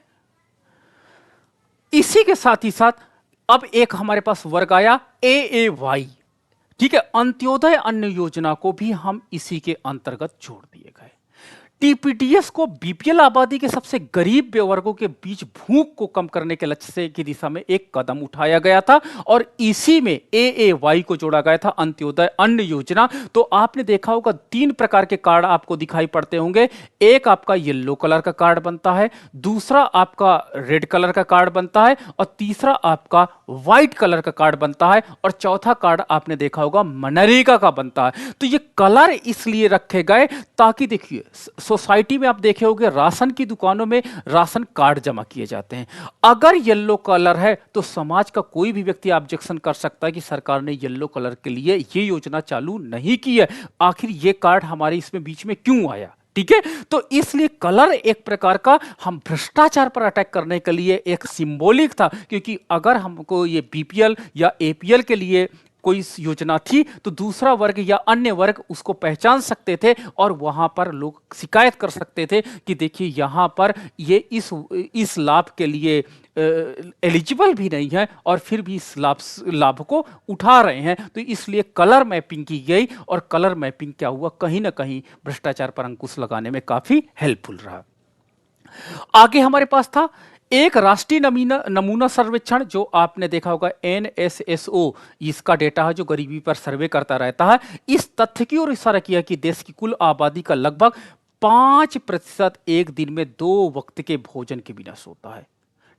इसी के साथ ही साथ अब एक हमारे पास वर्ग आया एएवाई। ठीक है, अंत्योदय अन्न योजना को भी हम इसी के अंतर्गत जोड़ दिए गए। टीपीडीएस को बीपीएल आबादी के सबसे गरीब वर्गों के बीच भूख को कम करने के लक्ष्य से की दिशा में एक कदम उठाया गया था, और इसी में एएवाई को जोड़ा गया था, अंत्योदय अन्न योजना। तो आपने देखा होगा 3 प्रकार के कार्ड आपको दिखाई पड़ते होंगे। एक आपका येलो कलर का कार्ड बनता है, दूसरा आपका रेड कलर का कार्ड बनता है, और तीसरा आपका व्हाइट कलर का कार्ड बनता है, और चौथा कार्ड आपने देखा होगा मनरेगा का बनता है। तो ये कलर इसलिए रखे गए ताकि देखिए सोसाइटी में आप देखे होंगे राशन की दुकानों में राशन कार्ड जमा किए जाते हैं। अगर येलो कलर है तो समाज का कोई भी व्यक्ति ऑब्जेक्शन कर सकता है कि सरकार ने येलो कलर के लिए ये योजना चालू नहीं की है, आखिर ये कार्ड हमारे इसमें बीच में क्यों आया। ठीक है, तो इसलिए कलर एक प्रकार का हम भ्रष्टाचार पर अटैक करने के लिए एक सिंबॉलिक था, क्योंकि अगर हमको ये बीपीएल या एपीएल के लिए कोई योजना थी तो दूसरा वर्ग या अन्य वर्ग उसको पहचान सकते थे, और वहां पर लोग शिकायत कर सकते थे कि देखिए यहां पर ये इस लाभ के लिए एलिजिबल भी नहीं है और फिर भी इस लाभ को उठा रहे हैं। तो इसलिए कलर मैपिंग की गई, और कलर मैपिंग क्या हुआ, कहीं ना कहीं भ्रष्टाचार पर अंकुश लगाने में काफी हेल्पफुल रहा। आगे हमारे पास था एक राष्ट्रीय नमूना सर्वेक्षण, जो आपने देखा होगा NSSO, इसका डेटा है जो गरीबी पर सर्वे करता रहता है। इस तथ्य की ओर इशारा किया कि देश की कुल आबादी का लगभग 5% एक दिन में 2 वक्त के भोजन के बिना सोता है।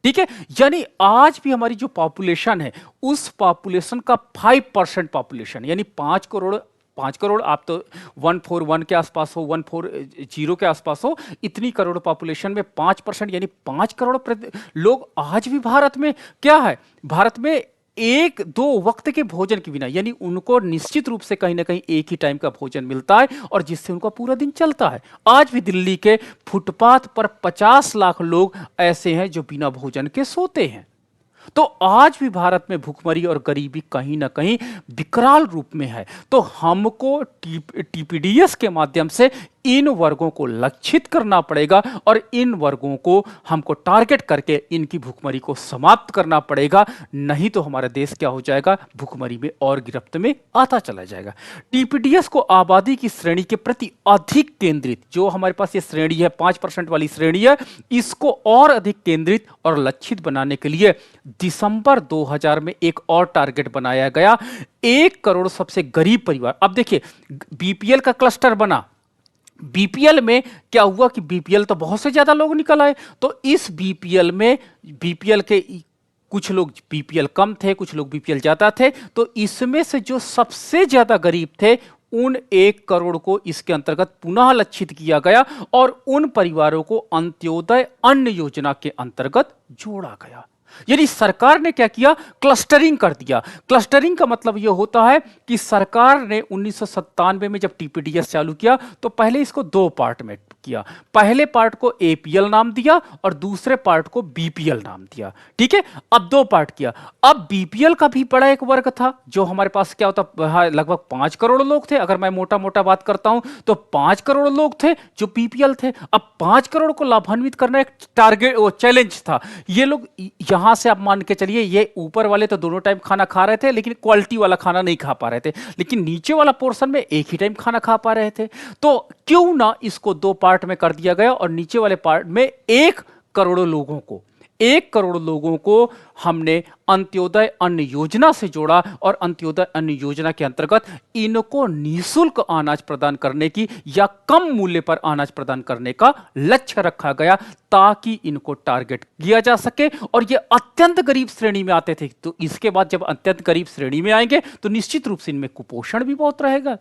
ठीक है, यानी आज भी हमारी जो पॉपुलेशन है उस पॉपुलेशन का 5% पॉपुलेशन, यानी 5 करोड़, आप तो 141 के आसपास हो, 140 के आसपास हो, इतनी करोड़ पॉपुलेशन में 5%, यानी 5 करोड़ लोग आज भी भारत में क्या है, भारत में 1-2 वक्त के भोजन के बिना, यानी उनको निश्चित रूप से कहीं ना कहीं एक ही टाइम का भोजन मिलता है और जिससे उनका पूरा दिन चलता है। आज भी दिल्ली के फुटपाथ पर 50 लाख लोग ऐसे हैं जो बिना भोजन के सोते हैं। तो आज भी भारत में भूखमरी और गरीबी कहीं ना कहीं विकराल रूप में है। तो हमको टीपीडीएस के माध्यम से इन वर्गों को लक्षित करना पड़ेगा, और इन वर्गों को हमको टारगेट करके इनकी भूखमरी को समाप्त करना पड़ेगा, नहीं तो हमारा देश क्या हो जाएगा, भूखमरी में और गिरफ्त में आता चला जाएगा। टीपीडीएस को आबादी की श्रेणी के प्रति अधिक केंद्रित, जो हमारे पास ये श्रेणी है 5% वाली श्रेणी है, इसको और अधिक केंद्रित और लक्षित बनाने के लिए दिसंबर 2000 में एक और टारगेट बनाया गया, 1 करोड़ सबसे गरीब परिवार। अब देखिए बीपीएल का क्लस्टर बना, बीपीएल में क्या हुआ कि बीपीएल तो बहुत से ज्यादा लोग निकल आए, तो इस बीपीएल में बीपीएल के कुछ लोग बीपीएल कम थे, कुछ लोग बीपीएल ज्यादा थे, तो इसमें से जो सबसे ज्यादा गरीब थे उन 1 करोड़ को इसके अंतर्गत पुनः लक्षित किया गया और उन परिवारों को अंत्योदय अन्न योजना के अंतर्गत जोड़ा गया। यानी सरकार ने क्या किया, क्लस्टरिंग कर दिया। क्लस्टरिंग का मतलब यह होता है कि सरकार ने 1997 में जब टीपीडीएस चालू किया तो पहले इसको 2 पार्ट में किया। पहले पार्ट को एपीएल नाम दिया और दूसरे पार्ट को बीपीएल नाम दिया। ठीक है, अब 2 पार्ट किया। अब बीपीएल का भी बड़ा एक वर्ग था जो हमारे पास क्या होता, लगभग 5 करोड़ लोग थे। अगर मैं मोटा मोटा बात करता हूं तो 5 करोड़ लोग थे जो बीपीएल थे। अब 5 करोड़ को लाभान्वित करना एक टारगेट, वो चैलेंज था। ये लोग यहां से आप मान के चलिए, ये ऊपर वाले तो दोनों टाइम खाना खा रहे थे लेकिन क्वालिटी वाला खाना नहीं खा पा रहे थे, लेकिन नीचे वाला पोर्शन में एक ही टाइम खाना खा पा रहे थे। तो क्यों ना इसको 2 पार्ट में कर दिया गया और नीचे वाले पार्ट में 1 करोड़ लोगों को हमने अंत्योदय अन्न योजना से जोड़ा और अंत्योदय अन्न योजना के अंतर्गत इनको निःशुल्क अनाज प्रदान करने की या कम मूल्य पर अनाज प्रदान करने का लक्ष्य रखा गया ताकि इनको टारगेट किया जा सके। और ये अत्यंत गरीब श्रेणी में आते थे। तो इसके बाद जब अत्यंत गरीब श्रेणी में आएंगे तो निश्चित रूप से इनमें कुपोषण भी बहुत रहेगा।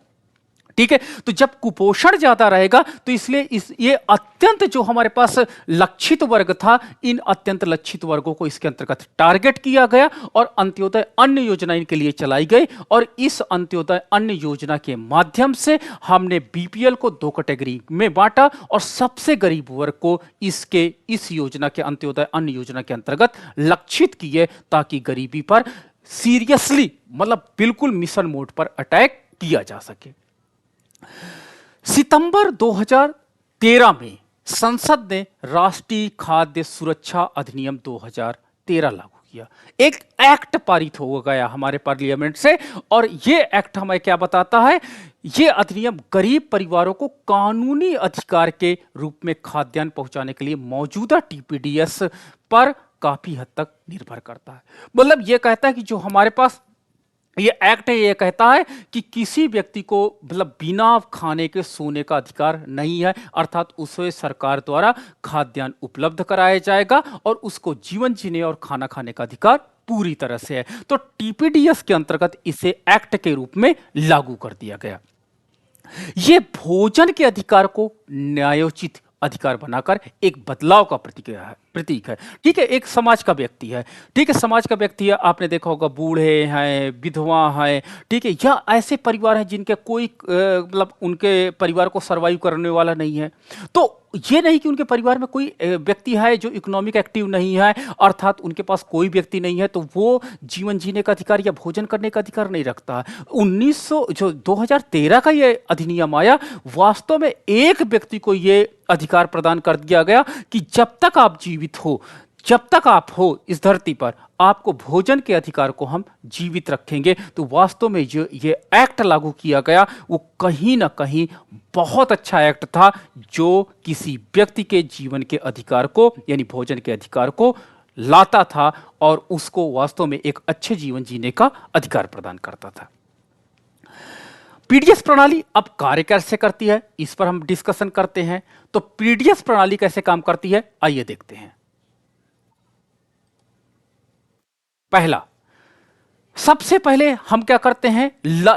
ठीक है, तो जब कुपोषण ज्यादा रहेगा तो इसलिए ये अत्यंत जो हमारे पास लक्षित वर्ग था, इन अत्यंत लक्षित वर्गों को इसके अंतर्गत टारगेट किया गया और अंत्योदय अन्न योजना इनके लिए चलाई गई। और इस अंत्योदय अन्न योजना के माध्यम से हमने बीपीएल को 2 कैटेगरी में बांटा और सबसे गरीब वर्ग को इस योजना के अंत्योदय अन्न योजना के अंतर्गत लक्षित किए ताकि गरीबी पर सीरियसली, मतलब बिल्कुल मिशन मोड पर अटैक किया जा सके। सितंबर 2013 में संसद ने राष्ट्रीय खाद्य सुरक्षा अधिनियम 2013 लागू किया। एक एक्ट पारित हो गया हमारे पार्लियामेंट से और यह एक्ट हमें क्या बताता है, यह अधिनियम गरीब परिवारों को कानूनी अधिकार के रूप में खाद्यान्न पहुंचाने के लिए मौजूदा टीपीडीएस पर काफी हद तक निर्भर करता है। मतलब यह कहता है कि जो हमारे पास ये एक्ट है, ये कहता है कि किसी व्यक्ति को मतलब बिना खाने के सोने का अधिकार नहीं है, अर्थात उसे सरकार द्वारा खाद्यान्न उपलब्ध कराया जाएगा और उसको जीवन जीने और खाना खाने का अधिकार पूरी तरह से है। तो टीपीडीएस के अंतर्गत इसे एक्ट के रूप में लागू कर दिया गया। ये भोजन के अधिकार को न्यायोचित अधिकार बनाकर एक बदलाव का प्रतीक है। ठीक है, एक समाज का व्यक्ति है। ठीक है, समाज का व्यक्ति है, आपने देखा होगा बूढ़े हैं, विधवा हैं, ठीक है, या ऐसे परिवार हैं जिनके कोई मतलब उनके परिवार को सर्वाइव करने वाला नहीं है। तो ये नहीं कि उनके परिवार में कोई व्यक्ति है जो इकोनॉमिक एक्टिव नहीं है, अर्थात उनके पास कोई व्यक्ति नहीं है, तो वो जीवन जीने का अधिकार या भोजन करने का अधिकार नहीं रखता है। 2013 का ये अधिनियम आया, वास्तव में एक व्यक्ति को ये अधिकार प्रदान कर दिया गया कि जब तक आप जीवित हो, जब तक आप हो इस धरती पर, आपको भोजन के अधिकार को हम जीवित रखेंगे। तो वास्तव में जो ये एक्ट लागू किया गया वो कहीं ना कहीं बहुत अच्छा एक्ट था जो किसी व्यक्ति के जीवन के अधिकार को यानी भोजन के अधिकार को लाता था और उसको वास्तव में एक अच्छे जीवन जीने का अधिकार प्रदान करता था। पीडीएस प्रणाली अब कार्य कैसे करती है, इस पर हम डिस्कशन करते हैं। तो पीडीएस प्रणाली कैसे काम करती है, आइए देखते हैं। पहला, सबसे पहले हम क्या करते हैं,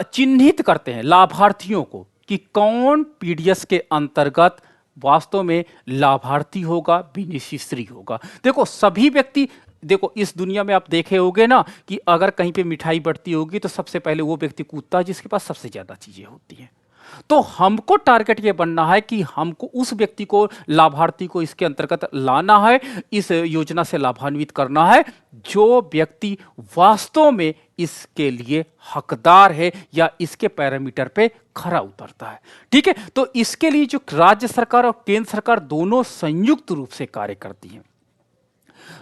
चिन्हित करते हैं लाभार्थियों को कि कौन पीडीएस के अंतर्गत वास्तव में लाभार्थी होगा, बेनिफिशियरी होगा। देखो सभी व्यक्ति, देखो इस दुनिया में आप देखे होंगे ना कि अगर कहीं पे मिठाई बढ़ती होगी तो सबसे पहले वो व्यक्ति कूदता है जिसके पास सबसे ज्यादा चीजें होती हैं। तो हमको टारगेट ये बनना है कि हमको उस व्यक्ति को, लाभार्थी को इसके अंतर्गत लाना है, इस योजना से लाभान्वित करना है जो व्यक्ति वास्तव में इसके लिए हकदार है या इसके पैरामीटर पे खरा उतरता है। ठीक है, तो इसके लिए जो राज्य सरकार और केंद्र सरकार दोनों संयुक्त रूप से कार्य करती है।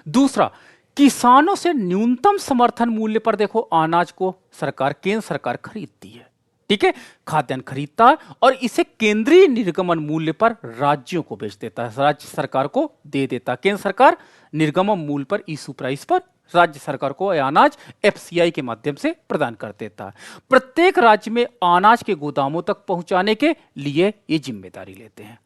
दूसरा, किसानों से न्यूनतम समर्थन मूल्य पर देखो अनाज को सरकार, केंद्र सरकार खरीदती है। ठीक है, खाद्यान्न खरीदता है और इसे केंद्रीय निर्गमन मूल्य पर राज्यों को बेच देता है, राज्य सरकार को दे देता है। केंद्र सरकार निर्गमन मूल्य पर, इशू प्राइस पर राज्य सरकार को अनाज एफसीआई के माध्यम से प्रदान कर देता है। प्रत्येक राज्य में अनाज के गोदामों तक पहुंचाने के लिए ये जिम्मेदारी लेते हैं।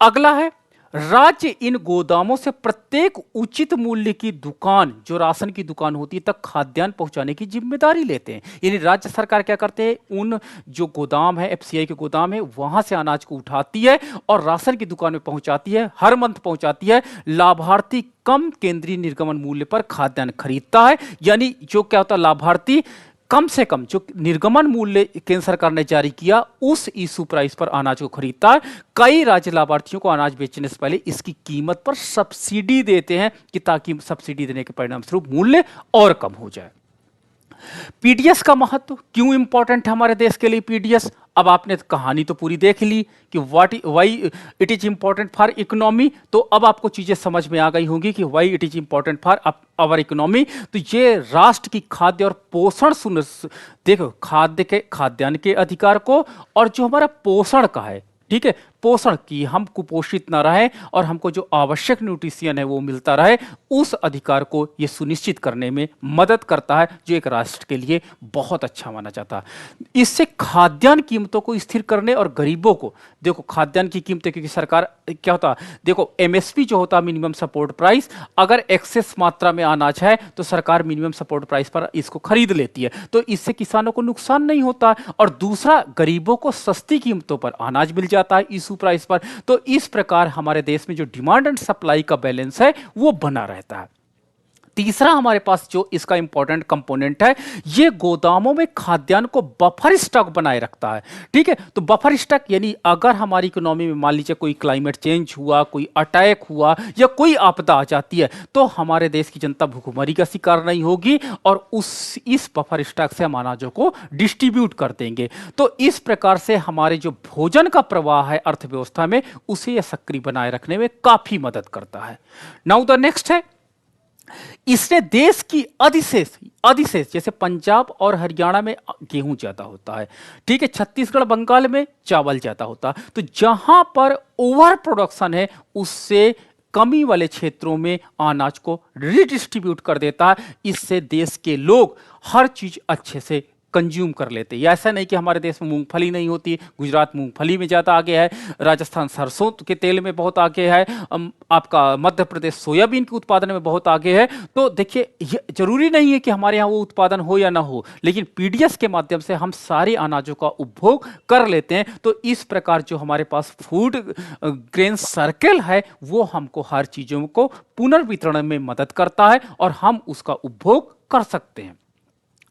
अगला है राज्य इन गोदामों से प्रत्येक उचित मूल्य की दुकान, जो राशन की दुकान होती है, तक खाद्यान्न पहुंचाने की जिम्मेदारी लेते हैं। यानी राज्य सरकार क्या करते हैं, उन जो गोदाम है, एफसीआई के गोदाम है, वहां से अनाज को उठाती है और राशन की दुकान में पहुंचाती है, हर मंथ पहुंचाती है। लाभार्थी कम केंद्रीय निर्गमन मूल्य पर खाद्यान्न खरीदता है। यानी जो क्या होता है, लाभार्थी कम से कम जो निर्गमन मूल्य केंद्र सरकार ने जारी किया उस इशू प्राइस पर अनाज को खरीदता है। कई राज्य लाभार्थियों को अनाज बेचने से पहले इसकी कीमत पर सब्सिडी देते हैं कि ताकि सब्सिडी देने के परिणाम स्वरूप मूल्य और कम हो जाए। पीडीएस का महत्व क्यों इंपॉर्टेंट है हमारे देश के लिए पीडीएस? अब आपने कहानी तो पूरी देख ली कि why it is important for economy, तो अब आपको चीजें समझ में आ गई होंगी कि why it is important for our economy. तो ये राष्ट्र की खाद्य और पोषण देखो, खाद्यान्न के अधिकार को और जो हमारा पोषण का है, ठीक है, पोषण की, हम कुपोषित ना रहे और हमको जो आवश्यक न्यूट्रिशन है वो मिलता रहे, उस अधिकार को ये सुनिश्चित करने में मदद करता है, जो एक राष्ट्र के लिए बहुत अच्छा माना जाता है। इससे खाद्यान्न कीमतों को स्थिर करने और गरीबों को, देखो खाद्यान्न की कीमतें, क्योंकि सरकार क्या होता है, देखो एमएसपी जो होता है, मिनिमम सपोर्ट प्राइस, अगर एक्सेस मात्रा में अनाज है तो सरकार मिनिमम सपोर्ट प्राइस पर इसको खरीद लेती है, तो इससे किसानों को नुकसान नहीं होता और दूसरा गरीबों को सस्ती कीमतों पर अनाज मिल जाता है इशू प्राइस पर। तो इस प्रकार हमारे देश में जो डिमांड एंड सप्लाई का बैलेंस है वो बना रहता है। तीसरा हमारे पास जो इसका इंपॉर्टेंट कंपोनेंट है, ये गोदामों में खाद्यान्न को बफर स्टॉक बनाए रखता है। ठीक है, तो बफर स्टॉक यानी अगर हमारी इकोनॉमी में मान लीजिए कोई क्लाइमेट चेंज हुआ, कोई अटैक हुआ या कोई आपदा आ जाती है, तो हमारे देश की जनता भूखमरी का शिकार नहीं होगी और इस बफर स्टॉक से हम अनाजों को डिस्ट्रीब्यूट कर देंगे। तो इस प्रकार से हमारे जो भोजन का प्रवाह है अर्थव्यवस्था में, उसे यह सक्रिय बनाए रखने में काफी मदद करता है। नाउ द नेक्स्ट है, इसने देश की अधिशेष जैसे पंजाब और हरियाणा में गेहूं ज्यादा होता है, ठीक है, छत्तीसगढ़ बंगाल में चावल ज्यादा होता है, तो जहां पर ओवर प्रोडक्शन है उससे कमी वाले क्षेत्रों में अनाज को रिडिस्ट्रीब्यूट कर देता है। इससे देश के लोग हर चीज अच्छे से कंज्यूम कर लेते हैं। ऐसा नहीं कि हमारे देश में मूंगफली नहीं होती, गुजरात मूंगफली में ज़्यादा आगे है, राजस्थान सरसों के तेल में बहुत आगे है, आपका मध्य प्रदेश सोयाबीन के उत्पादन में बहुत आगे है। तो देखिए, ये जरूरी नहीं है कि हमारे यहाँ वो उत्पादन हो या ना हो, लेकिन पीडीएस के माध्यम से हम सारे अनाजों का उपभोग कर लेते हैं। तो इस प्रकार जो हमारे पास फूड ग्रेन सर्कल है वो हमको हर चीज़ों को पुनर्वितरण में मदद करता है और हम उसका उपभोग कर सकते हैं।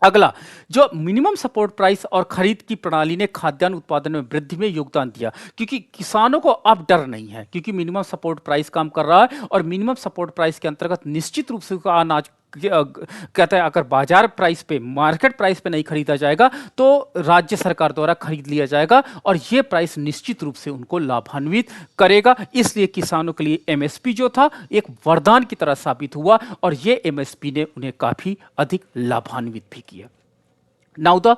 अगला, जो मिनिमम सपोर्ट प्राइस और खरीद की प्रणाली ने खाद्यान्न उत्पादन में वृद्धि में योगदान दिया, क्योंकि किसानों को अब डर नहीं है, क्योंकि मिनिमम सपोर्ट प्राइस काम कर रहा है और मिनिमम सपोर्ट प्राइस के अंतर्गत निश्चित रूप से उसका अनाज कहता है, अगर बाजार प्राइस पे, मार्केट प्राइस पे नहीं खरीदा जाएगा तो राज्य सरकार द्वारा खरीद लिया जाएगा और ये प्राइस निश्चित रूप से उनको लाभान्वित करेगा। इसलिए किसानों के लिए एमएसपी जो था एक वरदान की तरह साबित हुआ और ये एमएसपी ने उन्हें काफी अधिक लाभान्वित भी किया। नाउ द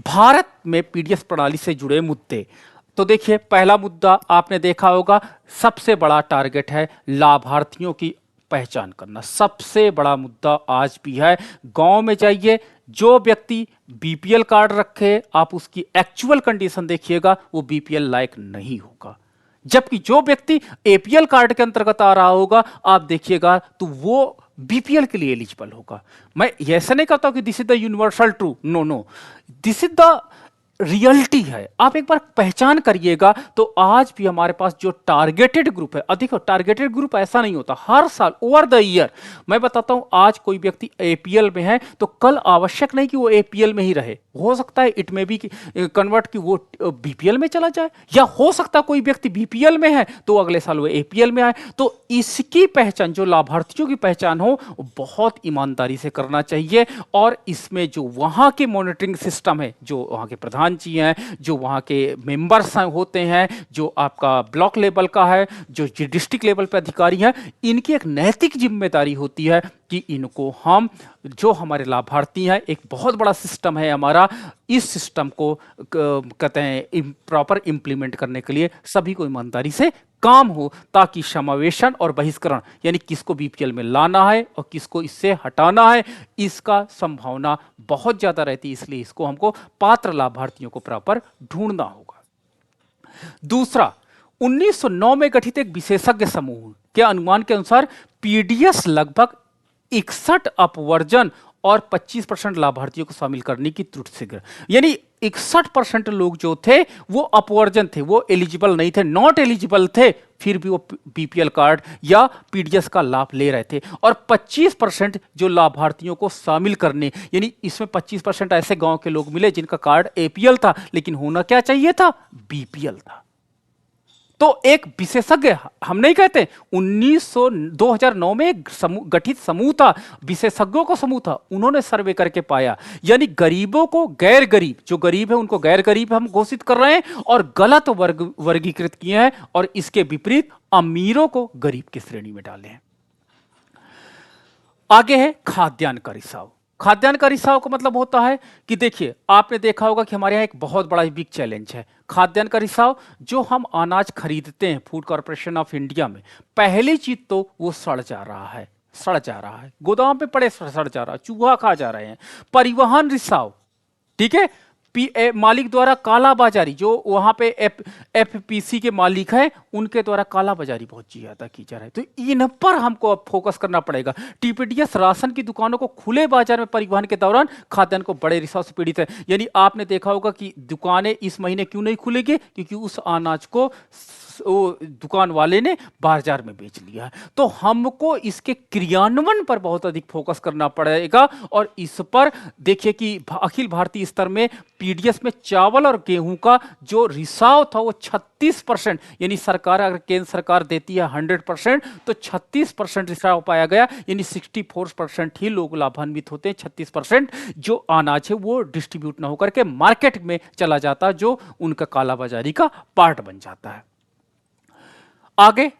भारत में पीडीएस प्रणाली से जुड़े मुद्दे, तो देखिए पहला मुद्दा आपने देखा होगा, सबसे बड़ा टारगेट है लाभार्थियों की पहचान करना। सबसे बड़ा मुद्दा आज भी है। गांव में जाइए, जो व्यक्ति बीपीएल कार्ड रखे आप उसकी एक्चुअल कंडीशन देखिएगा, वो बीपीएल लायक नहीं होगा, जबकि जो व्यक्ति एपीएल कार्ड के अंतर्गत आ रहा होगा आप देखिएगा तो वो बीपीएल के लिए एलिजिबल होगा। मैं ऐसा नहीं कहता कि this is the universal true, no, this is the reality है। आप एक बार पहचान करिएगा तो आज भी हमारे पास जो टारगेटेड ग्रुप है, अधिक टारगेटेड ग्रुप ऐसा नहीं होता, हर साल ओवर द ईयर मैं बताता हूं, आज कोई व्यक्ति एपीएल में है तो कल आवश्यक नहीं कि वो एपीएल में ही रहे, हो सकता है इट में भी कन्वर्ट कि वो बीपीएल में चला जाए, या हो सकता है कोई व्यक्ति बीपीएल में है तो अगले साल वो एपीएल में आए। तो इसकी पहचान, जो लाभार्थियों की पहचान हो, बहुत ईमानदारी से करना चाहिए और इसमें जो वहां के मॉनिटरिंग सिस्टम है, जो वहां के प्रधान जी हैं, जो वहाँ के मेंबर्स होते हैं, जो आपका ब्लॉक लेवल का है, जो डिस्ट्रिक्ट लेवल पे अधिकारी हैं, इनकी एक नैतिक जिम्मेदारी होती है कि इनको हम, जो हमारे लाभार्थी हैं, एक बहुत बड़ा सिस्टम है हमारा, इस सिस्टम को कहते हैं प्रॉपर इंप्लीमेंट करने के लिए सभी को ईमानदारी से काम हो, ताकि समावेशन और बहिष्करण यानी किसको बीपीएल में लाना है और किसको इससे हटाना है, इसका संभावना बहुत ज्यादा रहती है। इसलिए इसको हमको पात्र लाभार्थियों को प्रॉपर ढूंढना होगा। दूसरा, 1909 में गठित एक विशेषज्ञ समूह के अनुमान के अनुसार पीडीएस लगभग 61 अपवर्जन और 25% लाभार्थियों को शामिल करने की त्रुटि से ग्रस्त, यानी 61% लोग जो थे वो अपवर्जन थे, वो एलिजिबल नहीं थे, नॉट एलिजिबल थे, फिर भी वो बीपीएल कार्ड या पीडीएस का लाभ ले रहे थे। और 25% जो लाभार्थियों को शामिल करने, यानी इसमें 25% ऐसे गांव के लोग मिले जिनका कार्ड एपीएल था लेकिन होना क्या चाहिए था, बीपीएल था। तो एक विशेषज्ञ, हम नहीं कहते, 2009 में एक गठित समूह था, विशेषज्ञों का समूह था, उन्होंने सर्वे करके पाया, यानी गरीबों को गैर गरीब, जो गरीब है उनको गैर गरीब हम घोषित कर रहे हैं और गलत वर्गीकृत किए हैं, और इसके विपरीत अमीरों को गरीब की श्रेणी में डाले हैं। आगे है खाद्यान्न का रिसाव। खाद्यान्न का रिसाव का मतलब होता है कि देखिए, आपने देखा होगा कि हमारे यहाँ एक बहुत बड़ा बिग चैलेंज है खाद्यान्न का रिसाव। जो हम अनाज खरीदते हैं फूड कॉर्पोरेशन ऑफ इंडिया में, पहली चीज तो वो सड़ जा रहा है, गोदाम पे पड़े सड़ जा रहा है, चूहा खा जा रहे हैं। परिवहन रिसाव, ठीक है, मालिक द्वारा कालाबाजारी, जो वहां पे एफपीसी के मालिक हैं उनके द्वारा कालाबाजारी बहुत ज्यादा की जा रही है, तो इन पर हमको अब फोकस करना पड़ेगा। टीपीडीएस राशन की दुकानों को खुले बाजार में परिवहन के दौरान खाद्यान्न को बड़े रिसाव से पीड़ित है। यानी आपने देखा होगा कि दुकानें इस महीने क्यों नहीं खुलेगी, क्योंकि उस अनाज को वो दुकान वाले ने बाजार में बेच लिया है। तो हमको इसके क्रियान्वयन पर बहुत अधिक फोकस करना पड़ेगा, और इस पर देखिए कि अखिल भारतीय स्तर में पीडीएस में चावल और गेहूं का जो रिसाव था वो 36%, यानी सरकार, अगर केंद्र सरकार देती है 100%, तो 36% रिसाव पाया गया, यानी 64% ही लोग लाभान्वित होते हैं। 36% जो अनाज है वो डिस्ट्रीब्यूट ना होकर के मार्केट में चला जाता, जो उनका कालाबाजारी का पार्ट बन जाता है। आगे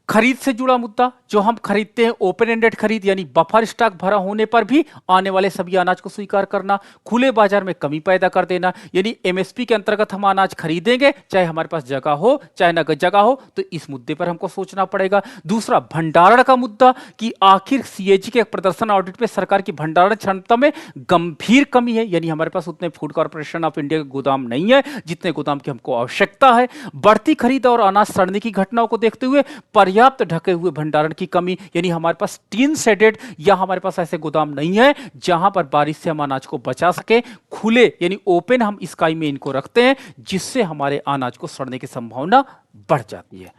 खरीद से जुड़ा मुद्दा, जो हम खरीदते हैं ओपन एंडेड खरीद, यानी बफर स्टॉक भरा होने पर भी आने वाले सभी अनाज को स्वीकार करना, खुले बाजार में कमी पैदा कर देना, यानी एमएसपी के अंतर्गत हम अनाज खरीदेंगे चाहे हमारे पास जगह हो चाहे न जगह हो, तो इस मुद्दे पर हमको सोचना पड़ेगा। दूसरा भंडारण का मुद्दा, कि आखिर सीएजी के प्रदर्शन ऑडिट में सरकार की भंडारण क्षमता में गंभीर कमी है, यानी हमारे पास उतने फूड कॉर्पोरेशन ऑफ इंडिया के गोदाम नहीं है जितने गोदाम की हमको आवश्यकता है। बढ़ती खरीद और अनाज सड़ने की घटनाओं को देखते हुए पर्याप्त ढके हुए भंडारण की कमी, यानी हमारे पास टीन शेडेड या हमारे पास ऐसे गोदाम नहीं है जहां पर बारिश से हम अनाज को बचा सके। खुले यानी ओपन हम स्काई में इनको रखते हैं, जिससे हमारे अनाज को सड़ने की संभावना बढ़ जाती है।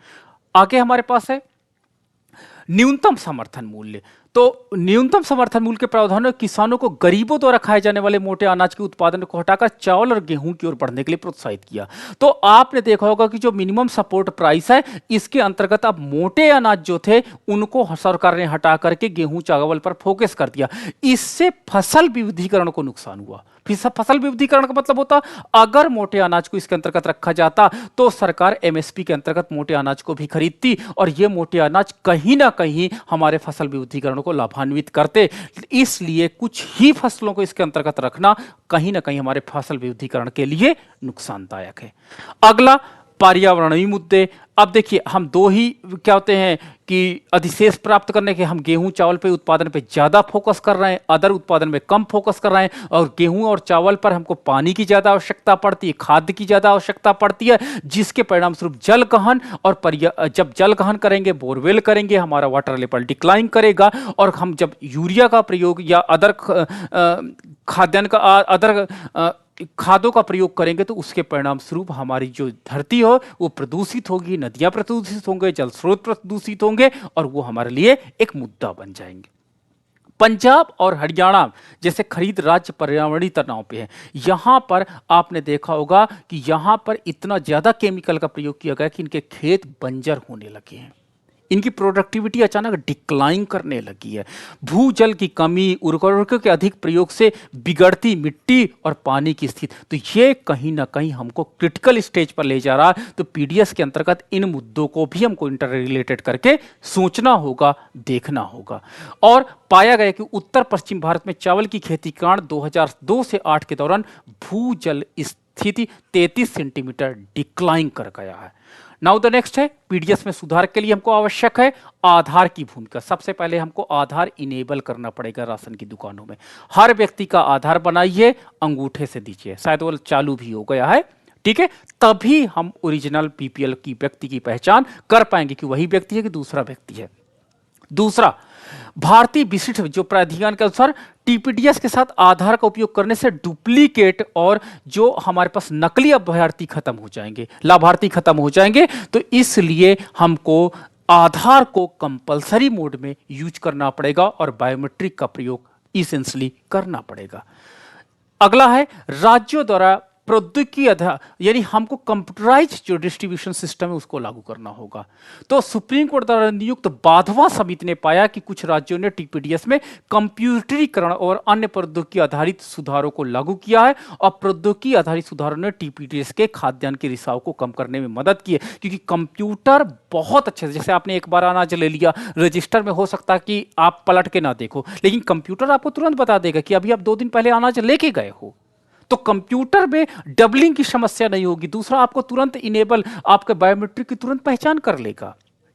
आगे हमारे पास है न्यूनतम समर्थन मूल्य। तो न्यूनतम समर्थन मूल्य के प्रावधान में किसानों को गरीबों द्वारा खाए जाने वाले मोटे अनाज के उत्पादन को हटाकर चावल और गेहूं की ओर बढ़ने के लिए प्रोत्साहित किया। तो आपने देखा होगा कि जो मिनिमम सपोर्ट प्राइस है, इसके अंतर्गत अब मोटे अनाज जो थे उनको सरकार ने हटा करके गेहूं चावल पर फोकस कर दिया। इससे फसल विविधीकरण को नुकसान हुआ। फसल विविधीकरण का मतलब होता, अगर मोटे अनाज को इसके अंतर्गत रखा जाता तो सरकार एमएसपी के अंतर्गत मोटे अनाज को भी खरीदती, और ये मोटे अनाज कहीं ना कहीं हमारे फसल विविधीकरण को लाभान्वित करते। इसलिए कुछ ही फसलों को इसके अंतर्गत रखना कहीं ना कहीं हमारे फसल विविधीकरण के लिए नुकसानदायक है। अगला पर्यावरणीय मुद्दे। अब देखिए, हम दो ही क्या होते हैं कि अधिशेष प्राप्त करने के, हम गेहूं चावल पे उत्पादन पे ज्यादा फोकस कर रहे हैं, अदर उत्पादन में कम फोकस कर रहे हैं, और गेहूं और चावल पर हमको पानी की ज्यादा आवश्यकता पड़ती है, खाद्य की ज्यादा आवश्यकता पड़ती है, जिसके परिणाम स्वरूप जल गहन, और जब जल गहन करेंगे, बोरवेल करेंगे, हमारा वाटर लेवल डिक्लाइन करेगा, और हम जब यूरिया का प्रयोग या अदर खाद्यान्न का अदर खादों का प्रयोग करेंगे, तो उसके परिणाम स्वरूप हमारी जो धरती हो वो प्रदूषित होगी, नदियां प्रदूषित होंगे, जल स्रोत प्रदूषित होंगे, और वो हमारे लिए एक मुद्दा बन जाएंगे। पंजाब और हरियाणा जैसे खरीद राज्य पर्यावरणीय तनाव पे है। यहां पर आपने देखा होगा कि यहां पर इतना ज्यादा केमिकल का प्रयोग किया गया कि इनके खेत बंजर होने लगे हैं, इनकी प्रोडक्टिविटी अचानक डिक्लाइन करने लगी है। भूजल की कमी, उर्वरकों के अधिक प्रयोग से बिगड़ती मिट्टी और पानी की स्थिति, तो ये कहीं ना कहीं हमको क्रिटिकल स्टेज पर ले जा रहा है। तो पीडीएस के अंतर्गत इन मुद्दों को भी हमको इंटर रिलेटेड करके सोचना होगा, देखना होगा। और पाया गया कि उत्तर पश्चिम भारत में चावल की खेती के कारण 2002 से 8 के दौरान भूजल स्थिति 33 सेंटीमीटर डिक्लाइन कर गया है। नाउ द नेक्स्ट है, पीडीएस में सुधार के लिए हमको आवश्यक है आधार की भूमिका। सबसे पहले हमको आधार इनेबल करना पड़ेगा राशन की दुकानों में। हर व्यक्ति का आधार बनाइए, अंगूठे से दीजिए, शायद वो चालू भी हो गया है, ठीक है, तभी हम ओरिजिनल पीपीएल की व्यक्ति की पहचान कर पाएंगे कि वही व्यक्ति है कि दूसरा व्यक्ति है। दूसरा, भारतीय विशिष्ट जो प्राधिकरण के अनुसार टीपीडीएस के साथ आधार का उपयोग करने से डुप्लीकेट और जो हमारे पास नकली अभ्यर्थी खत्म हो जाएंगे, लाभार्थी खत्म हो जाएंगे, तो इसलिए हमको आधार को कंपलसरी मोड में यूज करना पड़ेगा और बायोमेट्रिक का प्रयोग इसेंशियली करना पड़ेगा। अगला है राज्यों द्वारा प्रौद्योगिकी आधार, यानी हमको कंप्यूटराइज जो डिस्ट्रीब्यूशन सिस्टम है उसको लागू करना होगा। तो सुप्रीम कोर्ट द्वारा नियुक्त बाधवा समिति ने पाया कि कुछ राज्यों ने टीपीडीएस में कंप्यूटरीकरण और अन्य प्रौद्योगिकी आधारित सुधारों को लागू किया है, और प्रौद्योगिकी आधारित सुधारों ने टीपीडीएस के खाद्यान्न के रिसाव को कम करने में मदद की है, क्योंकि कंप्यूटर बहुत अच्छे से, जैसे आपने एक बार अनाज ले लिया, रजिस्टर में हो सकता है कि आप पलट के ना देखो, लेकिन कंप्यूटर आपको तुरंत बता देगा कि अभी आप 2 दिन पहले अनाज लेके गए हो। तो कंप्यूटर में डबलिंग की समस्या नहीं होगी। दूसरा, आपको तुरंत इनेबल, आपके बायोमेट्रिक की तुरंत पहचान कर लेगा।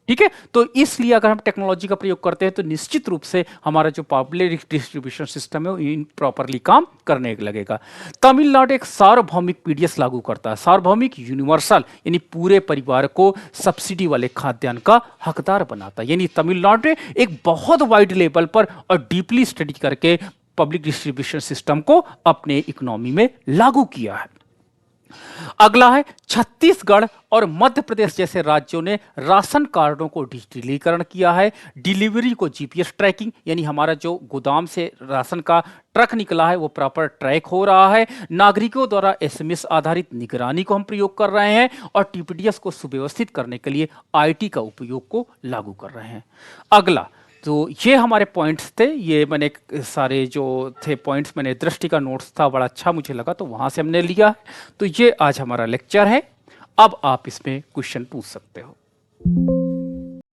ठीक है, तो इसलिए अगर हम टेक्नोलॉजी का प्रयोग करते हैं तो निश्चित रूप से हमारा जो पब्लिक डिस्ट्रीब्यूशन सिस्टम है वो इन प्रॉपरली काम करने लगेगा। तमिलनाडु एक सार्वभौमिक पीडीएस लागू करता है, सार्वभौमिक यूनिवर्सल, यानी पूरे परिवार को सब्सिडी वाले खाद्यान्न का हकदार बनाता है। यानी तमिलनाडु ने एक बहुत वाइड लेवल पर और डीपली स्टडी करके पब्लिक डिस्ट्रीब्यूशन सिस्टम को अपने इकोनॉमी में लागू किया है। अगला है छत्तीसगढ़ और मध्य प्रदेश जैसे राज्यों ने राशन कार्डों को डिजिटलीकरण किया है। डिलीवरी को जीपीएस ट्रैकिंग, यानी हमारा जो गोदाम से राशन का ट्रक निकला है वो प्रॉपर ट्रैक हो रहा है। नागरिकों द्वारा एसएमएस आधारित निगरानी को हम प्रयोग कर रहे हैं, और टीपीडीएस को सुव्यवस्थित करने के लिए आईटी का उपयोग को लागू कर रहे हैं। अगला, तो ये हमारे पॉइंट्स थे, ये मैंने सारे जो थे पॉइंट्स मैंने दृष्टि का नोट्स था, बड़ा अच्छा मुझे लगा तो वहाँ से हमने लिया है। तो ये आज हमारा लेक्चर है। अब आप इसमें क्वेश्चन पूछ सकते हो।